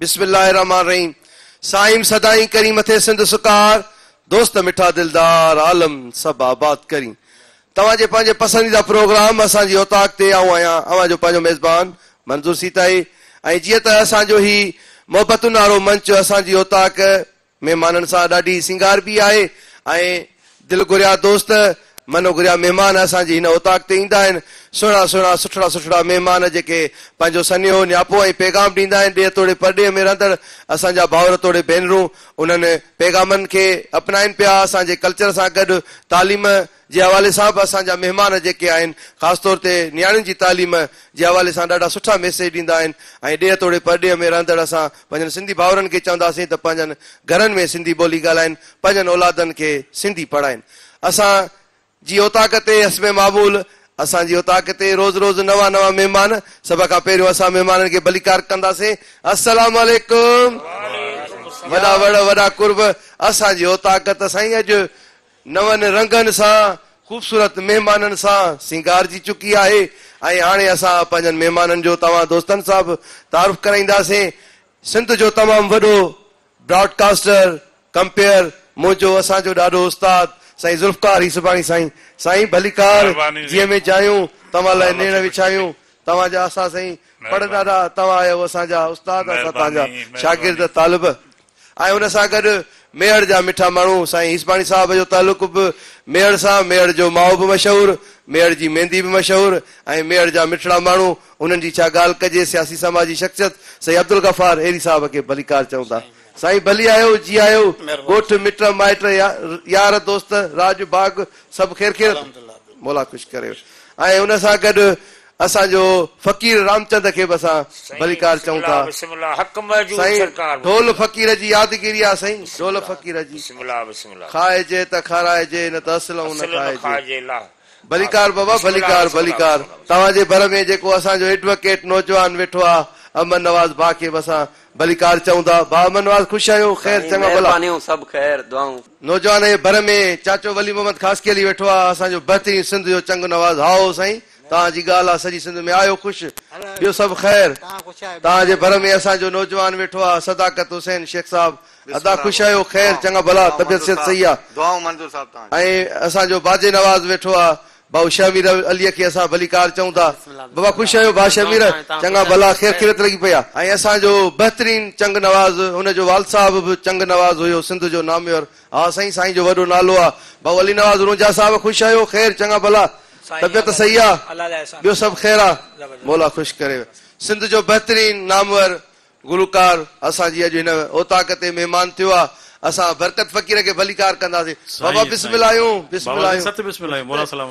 बिस्मिल्लाहिर्रहमानिर्रहीम। साईं सदाई करी मथे सिंध सुकार, दोस्त मिठा दिलदार आलम सब आबाद करी। तव्हांजे पंहिंजे पसंदीदा प्रोग्राम असांजी औताक ते आऊं आहियां अवांजो पंहिंजो मेज़बान मंज़ूर सीताई। ऐं जीअं त असांजो ही मोहबतुनि वारो मंच असांजी औताक महिमाननि सां ॾाढी सिंगार बि आहे ऐं दिलि घुरिया दोस्त मनो घुरिया महिमान असांजी हिन औताक ते ईंदा आहिनि। सुहिणा सुहिणा सुठड़ा सुठड़ा महिमान जेके पंहिंजो सन्यो न्यापो ऐं पैगाम ॾींदा आहिनि। ॾे तोड़े परॾे में रहंदड़ असांजा भाउर तोड़े भेनरूं उन्हनि पैगामनि खे अपनाइनि पिया। असांजे कल्चर सां गॾु तालीम जे हवाले सां बि असांजा महिमान जेके आहिनि ख़ासि तौर ते नियाणियुनि जी तालीम जे हवाले सां ॾाढा सुठा मैसेज ॾींदा आहिनि। ऐं ॾे तोड़े परॾे में रहंदड़ असां पंहिंजनि सिंधी भाउरनि खे चवंदासीं त पंहिंजनि घरनि में सिंधी ॿोली ॻाल्हाइनि, पंहिंजनि औलादनि खे सिंधी पढ़ाइनि। असांजी औताक ते हस्बे मामूल असांजी औताक ते रोज़ रोज़ नवां नवां महिमान। सभ खां पहिरियों असां महिमाननि खे भलीकार कंदासीं। अस्सलाम वालेकुम। वॾा वड़ वॾा कुर्ब असांजी औताक त साईं अॼु नवनि रंगनि सां ख़ूबसूरत महिमाननि सां सिंगारजी चुकी आहे। ऐं हाणे असां पंहिंजनि महिमाननि जो तव्हां दोस्तनि सां बि तारुफ़ कराईंदासीं। सिंध जो तमामु वॾो ब्रॉडकास्टर कंपेयर मुंहिंजो असांजो ॾाढो उस्ताद साईं ज़ुल्फ़कार हिसबाणी साईं। साईं भलीकार जीअं में चाहियूं तव्हां लाइ नेण विछायूं। तव्हांजा असां साईं पढ़ंदा रहा, तव्हां आहियो असांजा उस्ताद, असां तव्हांजा शागिर्द तालिब। ऐं हुन सां गॾु मेहर जा मिठा माण्हू साईं हिसबाणी साहब जो तालुक़ बि मेहर सां। मेहर जो माओ बि मशहूरु, मेहर जी मेहंदी बि मशहूरु ऐं मेहर जा मिठड़ा माण्हू उन्हनि जी छा ॻाल्हि कजे। सियासी समाजी शख़्सियत साईं अब्दुल गफ़ार अहिड़ी साहब खे भलीकार चऊं था। साईं भली आयो, जी आयो, ॻोठ मिट माइट यार दोस्त राज बाग सभु ख़ैर ख़ैर मौला ख़ुशि करे। ऐं हुन सां गॾु असांजो फ़कीर रामचंद खे बि असां भलीकार चऊं था। साईं ढोल फ़कीर जी यादगिरी आहे साईं, ढोल फ़कीर जी खाइजे त खाराइजे न त असलऊं न खाइजे। भलीकार बाबा भलीकार भलीकार। तव्हांजे भर में जेको असांजो एडवोकेट नौजवान वेठो आहे अमन नवाज़ भाउ खे बि असां भलीकार चऊं था। भाउ अमन नवाज़ ख़ुशि आहियो? ख़ैर चङा भला सभु ख़ैर दुआऊं। नौजवान जे भर में चाचो वली मोहम्मद ख़ासकी अली वेठो आहे, असांजो बहितरीन सिंध जो चंग नवाज़। हाओ साईं, तव्हांजी ॻाल्हि आहे सॼी सिंध में आयो ख़ुशि, ॿियो सभु ख़ैर। तव्हांजे भर में असांजो नौजवान वेठो आहे सदाकत हुसैन शेख साहब, अदा ख़ुशि आहियो? ख़ैर चङा भला, तबियत सिहत सही आहे? ऐं असांजो बाजे नवाज़ वेठो आहे भाऊ शमीर अलीअ खे असां भलीकार चऊं था। बाबा ख़ुशि आहियो भाउ शमीर? चङा भला, ख़ैर ख़ैरियत लॻी पई आहे। ऐं असांजो बहितरीन चंग नवाज़ हुनजो वाल साहब बि चंग नवाज़ हुयो सिंध जो नामवर। हा साईं, साईं जो वॾो नालो आहे भाऊ अली नवाज़ रुंजा साहब। ख़ुशि आहियो? ख़ैर चङा भला, तबियत सही आहे? ॿियो सभु ख़ैर आहे? मौला ख़ुशि करे। सिंध जो बहितरीन नामवर गुलकार असांजी अॼु हिन औताक ते महिमान थियो आहे। असां बरकत फ़कीर खे भलीकार कंदासीं। बाबा बिस्मिल्लाह आहियूं, बिस्मिल्लाह आहियूं।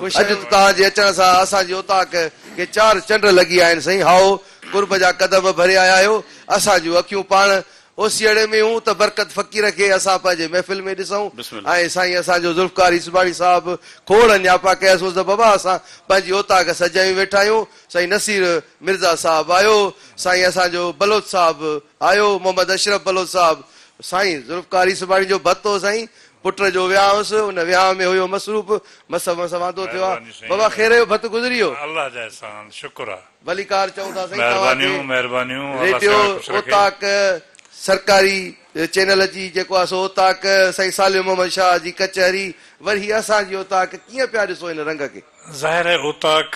अॼु तव्हांजे अचण सां असांजी औताक खे 4 चंड लॻी आहिनि साईं। हाओ कुर्ब जा कदम भरे आया आहियो। असांजूं अखियूं पाण ओसीअड़े में हूं त बरकत फ़कीर खे असां पंहिंजे महफ़िल में ॾिसूं। ऐं साईं असांजो ज़ुल्फ़कार हिसबाणी साहब खोड़ न्यापा कयासीं त बाबा असां पंहिंजी औताक सजायूं वेठा आहियूं। साईं नसीर मिर्ज़ा साहब आयो, साईं असांजो बलोच साहब आयो, मोहम्मद अशरफ बलोच साहब। साईं ज़ुल्फ़कार हिसबाणी जो भतो साईं पुट जो वियांह हुयुसि, उन वियांह में हुयो मसरूफ़, मस वांदो थियो आहे। बाबा ख़ैर जो भत गुज़री वियो? अल्लाह जा एहसान, शुक्र आहे। भलीकार चऊं था साईं। महिरबानियूं। रेडियो औताक सरकारी चैनल जी जेको आहे सो औताक साईं सालिम मोहम्मद शाह जी कचहरी, वरी असांजी औताक कीअं पिया ॾिसो हिन रंग खे? ज़ाहिर आहे औताक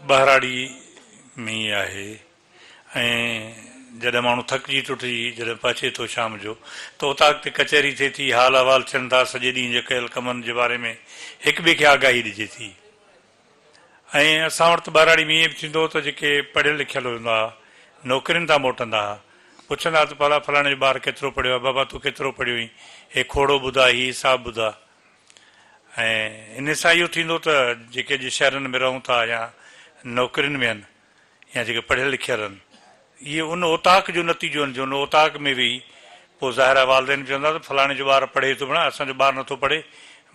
बहराड़ी में ई आहे ऐं जॾहिं माण्हू थकिजी टुटिजी जॾहिं पहुचे थो शाम जो त औताक ते कचहरी थिए थी, हाल अहवाल थियनि था, सॼे ॾींहं जे कयल कमनि जे बारे में हिक ॿिए खे आगाही ॾिजे थी। ऐं असां वटि बहराड़ी में ईअं बि थींदो त जेके पढ़ियल लिखियल हूंदा नौकिरियुनि तां मोटंदा पुछंदा त भला फलाणे जो ॿारु केतिरो पढ़ियो आहे, बाबा तूं केतिरो पढ़ियो आहीं, हे खोड़ो ॿुधा, हीउ हिसाबु ॿुधा। ऐं इन सां इहो थींदो त जेके अॼु शहरनि में रहूं था या नौकिरियुनि में आहिनि या जेके पढ़ियल लिखियल आहिनि, इहे उन औताक जो नतीजो आहिनि जो उन औताक में वेही पोइ ज़ाहिर आहे वालदेन चवंदा त फलाणे जो ॿारु पढ़े थो, बणा असांजो ॿारु नथो पढ़े,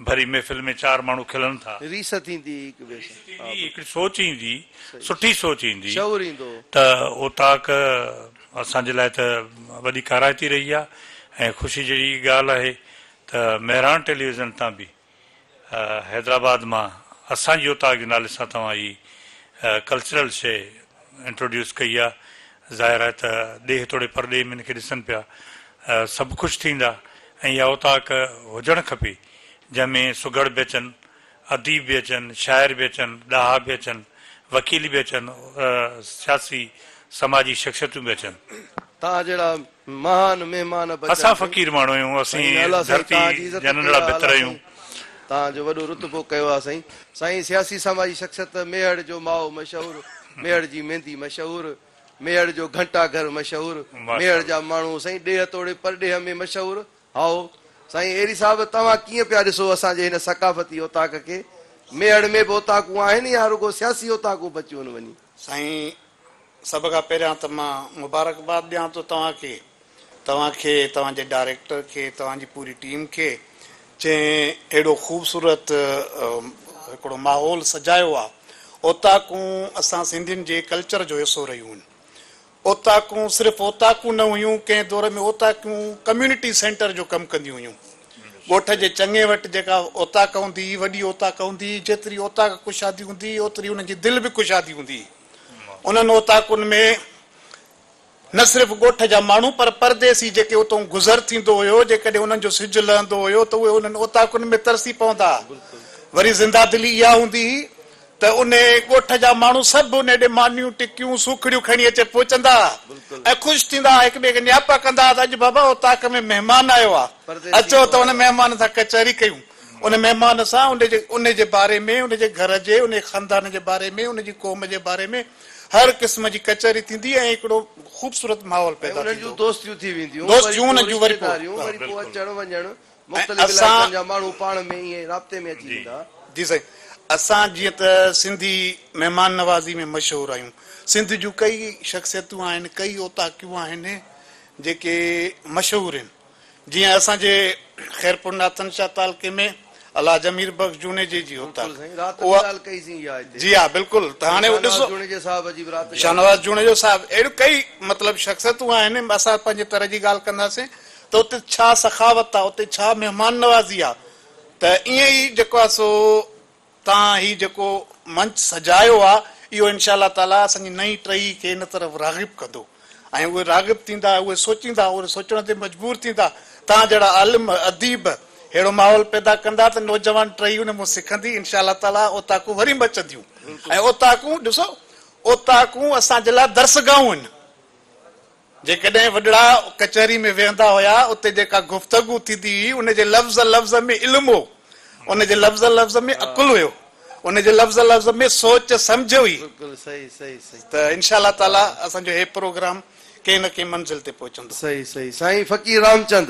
भरी महफ़िल में 4 माण्हू खिलनि था, रीस थींदी, हिकिड़ी सोच ईंदी, सुठी सोच ईंदी शऊर ईंदो त औताक असांजे लाइ त वॾी काराइती रही आहे। ऐं ख़ुशी जहिड़ी ॻाल्हि आहे त मेहरान टेलीविज़न तां बि हैदराबाद मां असांजी औताक जे नाले सां तव्हां ही कल्चरल शइ इंट्रोड्यूस कई आहे ज़ाहिर आहे त ॾेह तोड़े परॾे में हिनखे ॾिसनि पिया सभु ख़ुशि थींदा ऐं इहा औताक हुजणु खपे जंहिंमें सुगड़ बि अचनि, अदीब बि अचनि, शाइर बि अचनि, ॾाहा बि अचनि, वकील बि अचनि, सियासी समाजी शख़्सियतूं बि अचनि। तव्हां जहिड़ा महान महिमान असां फ़क़ीर माण्हू आहियूं, असीं धरती जा नंढड़ा बितर आहियूं। तव्हांजो वॾो रुतबो कयो आहे साईं। साईं सियासी समाजी शख़्सियत मेहड़ जो माओ मशहूरु, मेहड़ जी मेहंदी मशहूरु, मेहड़ जो घंटा घर मशहूरु, मेहड़ जा माण्हू साईं ॾेह तोड़े परॾेह में मशहूरु। हाओ साईं अहिड़ी साहिब तव्हां कीअं पिया ॾिसो असांजे हिन सकाफ़ती औताक खे? मेहड़ में बि औताकूं आहिनि या रुगो सियासी औताकूं बचियूं आहिनि वञी? साईं सभ खां पहिरियां त मां मुबारकबाद ॾियां थो तव्हांखे, तव्हांजे डायरेक्टर खे, तव्हांजी पूरी टीम खे, जंहिं अहिड़ो ख़ूबसूरत हिकिड़ो माहौल सजायो आहे। औताकूं असां सिंधियुनि जे कल्चर जो हिसो रहियूं आहिनि। औताकूं सिर्फ़ु औताकूं न हुयूं, कंहिं दौर में औताकूं कम्यूनिटी सेंटर जो कमु कंदियूं हुयूं। ॻोठ जे चङे वटि जेका औताक हूंदी, वॾी औताक हूंदी, जेतिरी औताक कुशादी हूंदी ओतिरी उनजी दिलि बि कुशादी हूंदी। उन्हनि औताकुनि में न सिर्फ़ु ॻोठ जा माण्हू पर परदेसी जेके उतां गुज़र थींदो हुयो, जेकॾहिं उन्हनि जो सिजु लहंदो हुयो त उहे उन्हनि औताकुनि में तरसी पवंदा। वरी ज़िंदा दिली इहा हूंदी त उन ॻोठ जा माण्हू सभु उन ॾे मानियूं टिकियूं सूखड़ियूं खणी अचे पहुचंदा ऐं ख़ुशि थींदा, हिक ॿिए खे नियापा कंदा। अॼु बाबा औताक में महिमान आयो आहे, अचो त उन महिमान सां कचहरी कयूं। उन महिमान सां उन जे बारे में, उन जे घर जे, उन ख़ानदान जे बारे में, उन जी क़ौम जे बारे में हर क़िस्म जी कचहरी थींदी ऐं हिकिड़ो ख़ूबसूरत माहौल पैदा थींदो। दोस्तियूं थी वेंदियूं, दोस्तियूं उन्हनि जूं वरी अचण वञण मुख़्तलिफ़ इलाइक़नि जा माण्हू पाण में ईअं राब्ते में अची वेंदा। जी साईं, असां जीअं त सिंधी महिमान नवाज़ी में मशहूरु आहियूं। सिंध जूं कई शख़्सियतूं आहिनि, कई औताकियूं आहिनि जेके मशहूरु आहिनि। जीअं असांजे ख़ैरपुर नाथन शाह तालके में अला जमीर बख़्श जूने जी औताक, जी हा बिल्कुलु। त हाणे ॾिसो शाहनवाज़ जूने जो साहिबु, अहिड़ियूं कई मतिलबु शख़्सियतूं आहिनि। असां पंहिंजे तरह जी ॻाल्हि कंदासीं त उते छा सखावत आहे, उते छा महिमान नवाज़ी आहे। त ईअं ई जेको आहे सो तव्हां ही जेको मंच सजायो आहे, इहो इनशा अल्लाह ताला असांजी नई टही खे इन तरफ़ राग़िब कंदो ऐं उहे राग़िब थींदा, उहे सोचींदा, उहे सोचण ते मजबूर थींदा। तव्हां जहिड़ा आलिम अदीब अहिड़ो माहौल पैदा कंदा त नौजवान टही उन मां सिखंदी। इनशा अल्लाह ताला औताकूं वरी मचंदियूं। ऐं औताकूं ॾिसो, औताकूं असांजे लाइ दर्सगाहूं आहिनि। जेकॾहिं वॾड़ा कचहरी में वेहंदा हुया, उते जेका गुफ़्तगू थींदी हुई, उनजे लफ़्ज़ में इल्मु हो, उनजे लफ़्ज़ में अकुल हुयो, उनजे लफ़्ज़ में सोच सम्झ हुई। त इनशा अल्लाह ताला असांजो हे प्रोग्राम कंहिं न कंहिं मंज़िल ते पहुचंदो। सही सही। साईं फ़क़ीर रामचंद,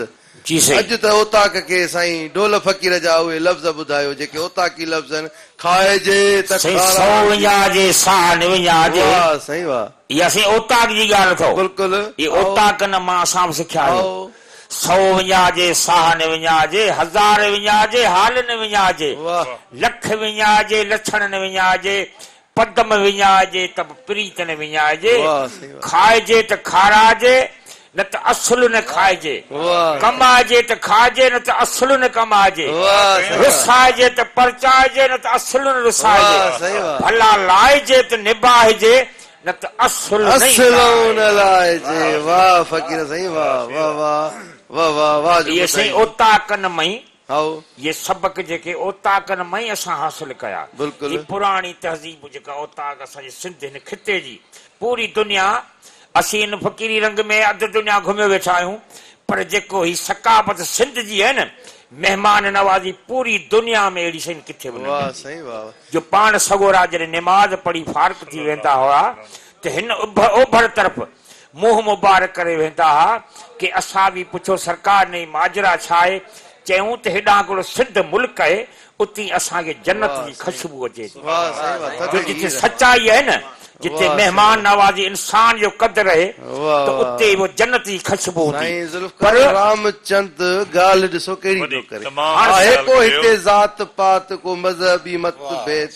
अॼु त औताक खे साईं ढोल फ़क़ीर जा उहे लफ़्ज़ ॿुधायो जेके औताकी लफ़्ज़ आहिनि। खाइजे त साईं वाह, इहा असीं औताक जी ॻाल्हि अथव। बिल्कुलु इहा औताक न मां असां बि सिखिया आहियूं। 100 विञाइजे, साह न विञाइजे, 1000 विञाइजे, हाल न विञाइजे, लख विञाइजे, लछण न विञाइजे, पदम विञाइजे त प्रीत न विञाइजे, खाइजे त खाराइजे न त असुल न खाइजे, कमाइजे त खाइजे न त असुल न कमाइजे, रुसाइजे त परचाइजे न त असुल न रुसाइजे, भला लाइजे त निभाइजे न त असुल न लाइजे। वाह फ़क़ीर साईं, वाह वाह वाह वाह वाह वाह। ये साईं औताकन में ये सबक जेके औताकन में असां हासिल कया। बिल्कुलु पुराणी तहज़ीब जेका औताक असांजे सिंध हिन खिते जी, पूरी दुनिया असीं इन फ़क़ीरी रंग में अधु दुनिया घुमे वेठा आहियूं, पर जेको ही सकाफ़त सिंध जी आहे न, मेहमान नवाज़ी पूरी दुनिया में अहिड़ी शइ किथे बि न। जो पाण सगोरा जॾहिं निमाज़ पढ़ी फारक थी वेंदा हुआ त हिन ओभर तरफ़ मुंहुं मुबारक करे वेंदा हुआ कि असां बि पुछो सरकार ने माजरा छा आहे। चयूं त हेॾां हिकिड़ो सिंध मुल्क आहे, उते असांखे जन्नत जी ख़ुशबू अचे थी। जो जिते सचाई आहे न, जिते मेहमान नवाज़ी इंसान जो कदर आहे तो उते वो जन्नत जी खुशबू हूंदी। पर रामचंद ॻाल्हि ॾिसो कहिड़ी थो करे, आहे को हिते ज़ात पात को मज़हबी मतभेद।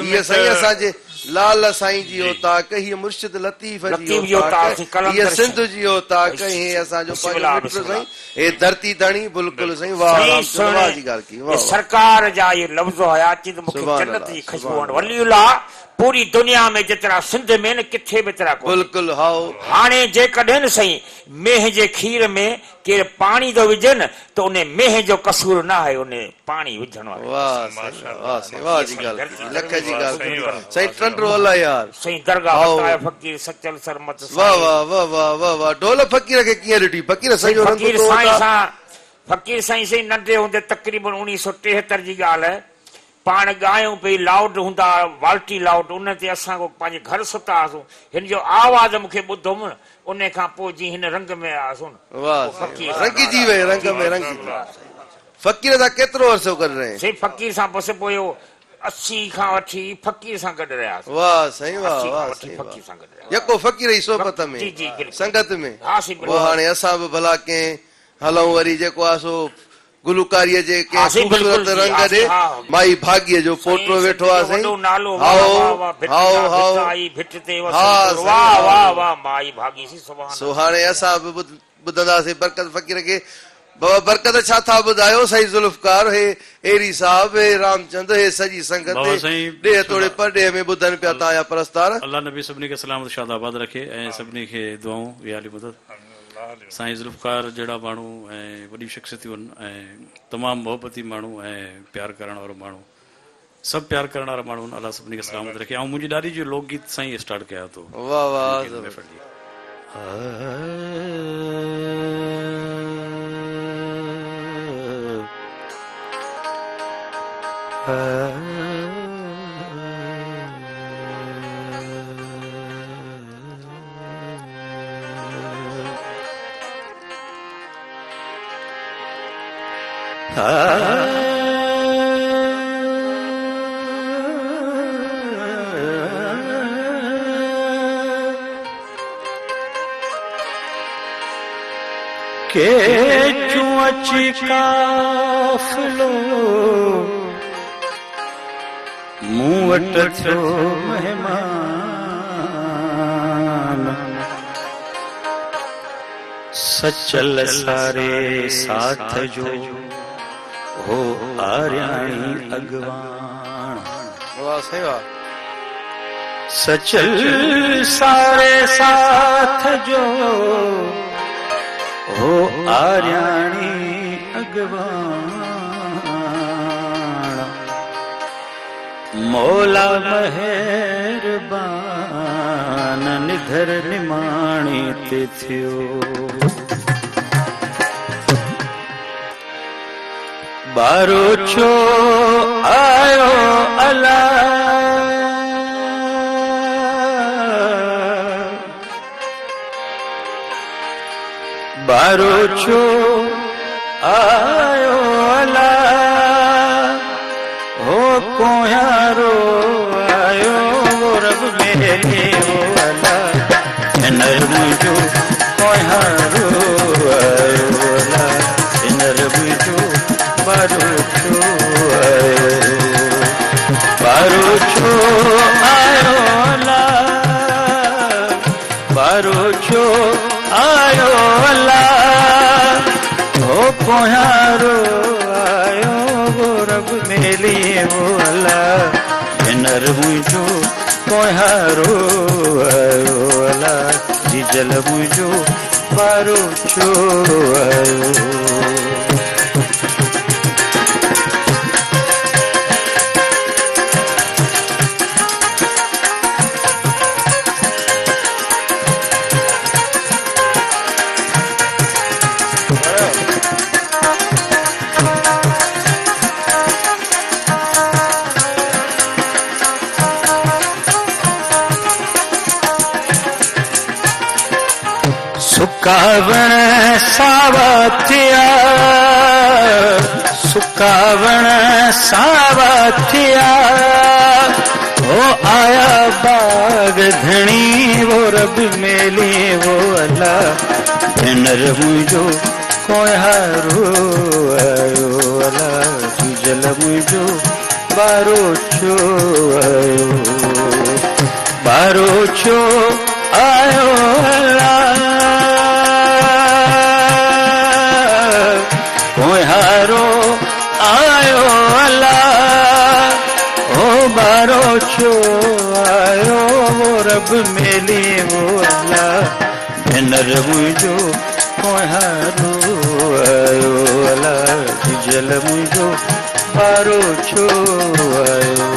हीअ साईं असांजे लाल साईं जी औताक, हीअ मुर्शिद लतीफ़ जी औताक, हीअ सिंध जी औताक, हीअ असांजो पंहिंजो मित्र साईं, हे धरती धणी। बिल्कुलु साईं, वाह रामचंद, वाह जी ॻाल्हि की। सरकार जा ये लफ्ज़ हुया अची त मूंखे सुभान जन्नत अल्लाह, जी ख़ुशबू सुभान वलीउल्लाह पूरी दुनिया में जेतिरा सिंध में न किथे बि एतिरा कोन्हे। बिल्कुलु हाओ हाणे जेकॾहिं न सही मेह जे खीर में केरु पाणी थो विझे न त उन मेह जो कसूर न आहे, उन पाणी विझण वारो। वाह साईं, वाह जी ॻाल्हि लख जी ॻाल्हि साईं टंडो अला यार सही दरगाह वटाए फ़कीर सचल सरमत वाह वाह वाह वाह वाह वाह ढोल फ़कीर खे कीअं ॾिठी फ़कीर सॼो रंग फ़कीर तो साईं वठा। सां फ़कीर साईं से नंढे हूंदे तक़रीबन 1973 जी ॻाल्हि आहे, पाण ॻायूं पई लाउड हूंदा वाल्टी लाउड, उन ते असां पंहिंजे घर सुता हुआसीं, हिन जो आवाज़ मूंखे ॿुधुमि उन खां पोइ जीअं हिन रंग में आयासीं। वाह रंगिजी वई रंग में रंगिजी फ़कीर सां केतिरो अरसो करे रहे से फ़कीर सां बसि पोइ 80 खां वठी फ़कीर सां गॾु रहियासीं। वाह साईं वाह 80 खां वाह वठी साईं फ़कीर सां गॾु रहियासीं। यको फ़कीर जी सोबत में जी जी बिल्कुलु संगत में हा साईं वो हाणे असां बि भला कंहिं हलऊं वरी जेको आहे सो गुलकारीअ जे हा कंहिं साईं, बिल्कुलु ख़ूबसूरत जी, रंग हा ॾे साईं, हा। माई भाग्य जो पोटो वेठो आहे साईं। वॾो नालो हाओ हाओ हाओ भिट ते हा, वाह साईं, वाह वाह माई भागी सी सुभान सो हाणे असां बि ॿुधंदासीं बरकत फ़कीर खे। बाबा बरकत छा था ॿुधायो साईं ज़ुल्फ़कार हे एरी साहब हे रामचंद हे सॼी संगत बाबा साईं, ॾे थोरे परॾे में ॿुधनि पिया तव्हांजा परस्तार। अल्लाह नबी सभिनी खे सलामत शादाबाद रखे ऐं सभिनी खे दुआऊं याली मदद। साईं ज़ुल्फ़कार जहिड़ा माण्हू ऐं वॾी शख़्सियतूं आहिनि ऐं तमामु मोहबती माण्हू ऐं प्यार करण वारो माण्हू, सभु प्यार करण वारा माण्हू अल्लाह सभिनी खे सलामत रखे। ऐं मुंहिंजी ॾाढी जो लोकगीत साईं स्टार्ट कया थो। वाह वाह के चूं अची काफ़िलो मूं वटि थियो महिमान, सचल सारे साथ जो हो आर्याणी अगवान। वाह साईं वाह सचल सारे साथ जो हो आर्याणी अगवान, मौला मेहरबान निधर निमाणी ते थियो। बारो छो आयो अला बारो छो आयो अला हो कोयारो आयो रब मेरे हो अला नर मुझो कोयारो आयो अला नर मुझो बारो छो आयो अला बारो छो आयो अला हो कोयारो आयो वो रब मेली वो अला नर मुझो कोयारो आयो अला जिजल मुझो बारो छो आयो। सुकावण सावा थिया सुकावण सावा थिया हो आया बाग धणी वो रब मेली वो अला नर मुझो कोयारो आयो अला जल मुझो बारो छो आयो बारो छो आयो अला कोयारो आयो बारो छो आयो वो रब मेली वो अल्लाह भेनर मुंहिंजो कोहारो आयो अल्लाह जिजल मुंहिंजो बारो छो आयो।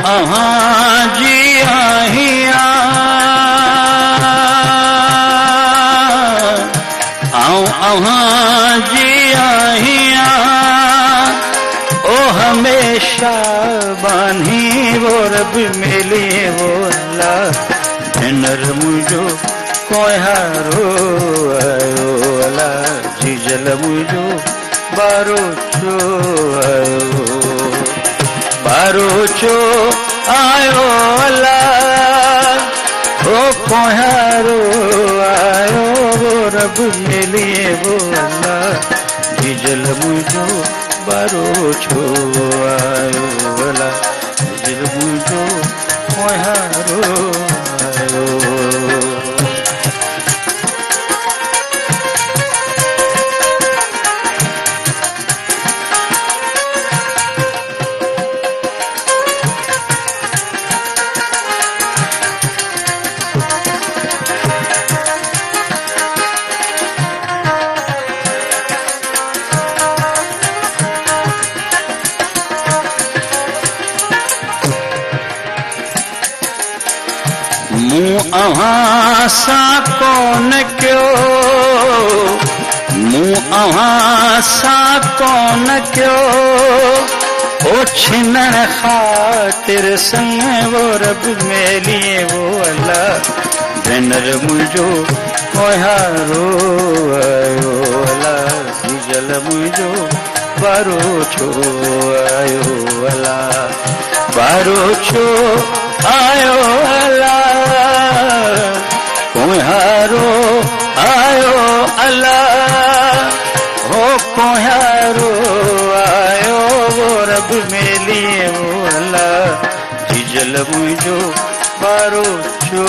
अहाँ जी आहिया अहाँ जी आहिया ओ हमेशा बानी वो रब मिली वो अल्लाह भेनर मुंहिंजो कोहारो आयो अल्लाह जिजल मुंहिंजो बारो छो आयो बारो छो आयो अल्लाह ओ कोहारो आयो वो रब मिली वो अल्लाह जिजल मुंहिंजो बारो छो आयो अल्लाह जिजल मुंहिंजो कोहारो आयो। मूं अव्हां सां कोन कयो मूं अव्हां सां कोन कयो ओ छिनण ख़ातिर संग वो रब मेली वो अल्लाह भेनर मुंहिंजो कोहारो आयो अल्लाह जिजल मुंहिंजो बारो छो आयो अल्लाह बारो छो आयो अल्लाह कोहारो आयो अल्लाह हो कोहारो आयो वो रब मेली वो अल्लाह जिजल मुंहिंजो बारो छो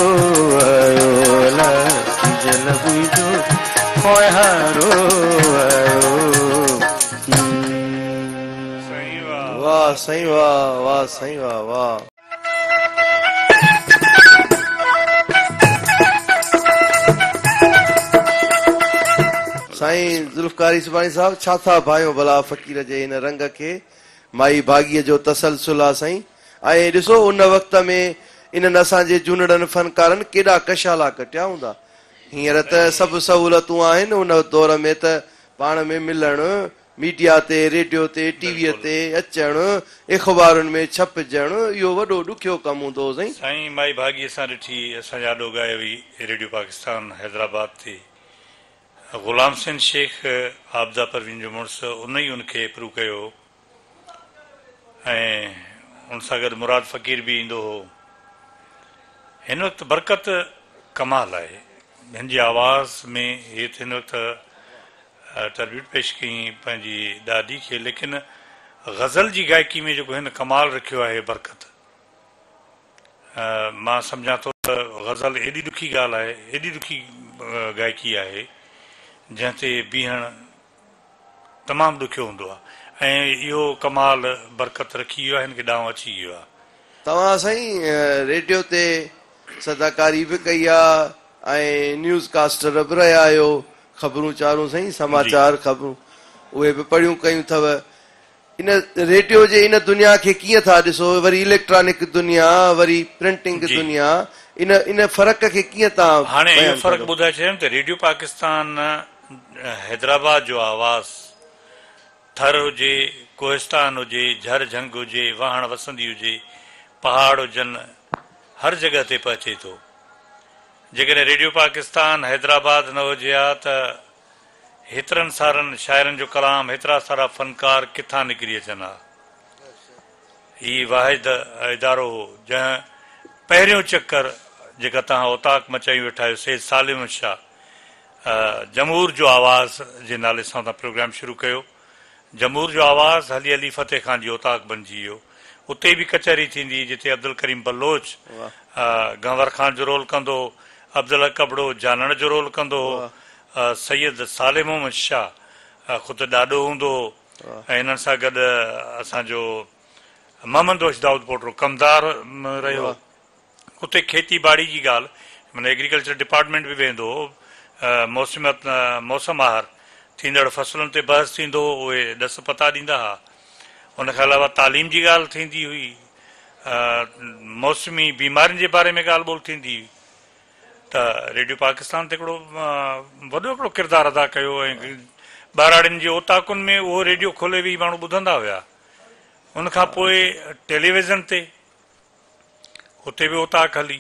आयो अल्लाह जिजल मुंहिंजो कोहारो आयो। वाह साईं वाह वाह साईं वाह वाह। साईं ज़ुल्फ़कारी सुभाणी साहब छा था भाइयो भला फ़क़ीर जे इन रंग खे माई भाॻीअ जो तसलसुल आहे साईं। ऐं ॾिसो उन वक़्त में इन्हनि असांजे झूनड़नि फनकारनि केॾा कशाला कटिया हूंदा। हींअर त सभु सहूलतूं आहिनि उन दौर में त पाण में मिलणु मीडिया ते रेडियो ते टीवीअ ते अचणु अख़बारुनि में छपजणु इहो वॾो ॾुखियो कमु हूंदो हो साईं। साईं माई भाॻी असां ॾिठी असांजा ॾो ॻाए हुई रेडियो पाकिस्तान हैदराबाद ते ग़ुलाम सिंह शेख आबदा परवीन जो मुड़ुसु उन ई उनखे प्रूव कयो ऐं उन सां गॾु मुराद फ़क़ीर बि ईंदो हो। हिन वक़्तु बरकत कमाल आहे हिन जी आवाज़ में हे हिन वक़्तु ट्रिब्यूट पेश कई पंहिंजी ॾाॾी खे लेकिन ग़ज़ल जी गायकी में जेको हिन कमाल रखियो आहे बरकत मां सम्झां थो त ग़ज़ल एॾी ॾुखी ॻाल्हि आहे एॾी ॾुखी गायकी आहे जंहिं ते बीहणु तमामु ॾुखियो हूंदो आहे ऐं इहो कमाल बरकत रखी वियो आहे हिन खे ॾांहुं अची वियो आहे। तव्हां साईं रेडियो ते सदाकारी बि कई आहे ऐं न्यूज़ कास्टर बि रहिया आहियो ख़बरूं चारूं साईं समाचार ख़बरूं उहे बि पढ़ियूं कयूं अथव। इन रेडियो जे इन दुनिया खे कीअं था ॾिसो वरी इलेक्ट्रॉनिक दुनिया वरी प्रिंटिंग दुनिया इन इन फ़र्क़ खे कीअं तव्हां हाणे इहो फ़र्क़ु ॿुधाए छॾियमि त रेडियो पाकिस्तान हैदराबाद जो आवाज़ थर हुजे कोहिस्तान हुजे झर झंग हुजे वाहण वसंदी हुजे पहाड़ हुजनि हर जॻह ते पहुचे थो। जेकॾहिं रेडियो पाकिस्तान हैदराबाद न हुजे हा त हेतिरनि सारनि शाइरनि जो कलाम हेतिरा सारा फ़नकार किथां निकिरी अचनि हा। हीउ वाहिद इदारो हो जंहिं पहिरियों चकर जेका तव्हां ओताक मचाई वेठा आहियो सैयद सालिम शाह जमूर जो आवाज़ जे नाले सां तव्हां प्रोग्राम शुरू कयो। जमूर जो आवाज़ हली हली फतेह खान जी ओताक बणिजी वियो। उते बि कचहरी थींदी जिते अब्दुल करीम बलोच गंवर खान जो रोल कंदो, अब्दुल कबड़ो जानण जो रोल कंदो, सैयद सालिम मोहम्मद शाह ख़ुदि ॾाढो हूंदो ऐं हिननि सां गॾु असांजो मोहम्मद वश दाऊद पोटरो कमदार रहियो। उते खेती बाड़ी जी ॻाल्हि माना एग्रीकल्चर डिपार्टमेंट बि वेंदो, मौसम आहार थींदड़ फसलुनि ते बहस थींदो, उहे ॾस पता ॾींदा हुआ। उनखां अलावा तालीम जी ॻाल्हि थींदी हुई, मौसमी बीमारियुनि जे बारे में ॻाल्हि ॿोल थींदी हुई। त रेडियो पाकिस्तान ते हिकिड़ो वॾो हिकिड़ो किरदारु अदा कयो ऐं ॿाराड़ियुनि जे ओताकुनि में उहो रेडियो खोले वेही माण्हू ॿुधंदा हुया। उनखां पोइ टेलीविज़न ते उते बि ओताक हली,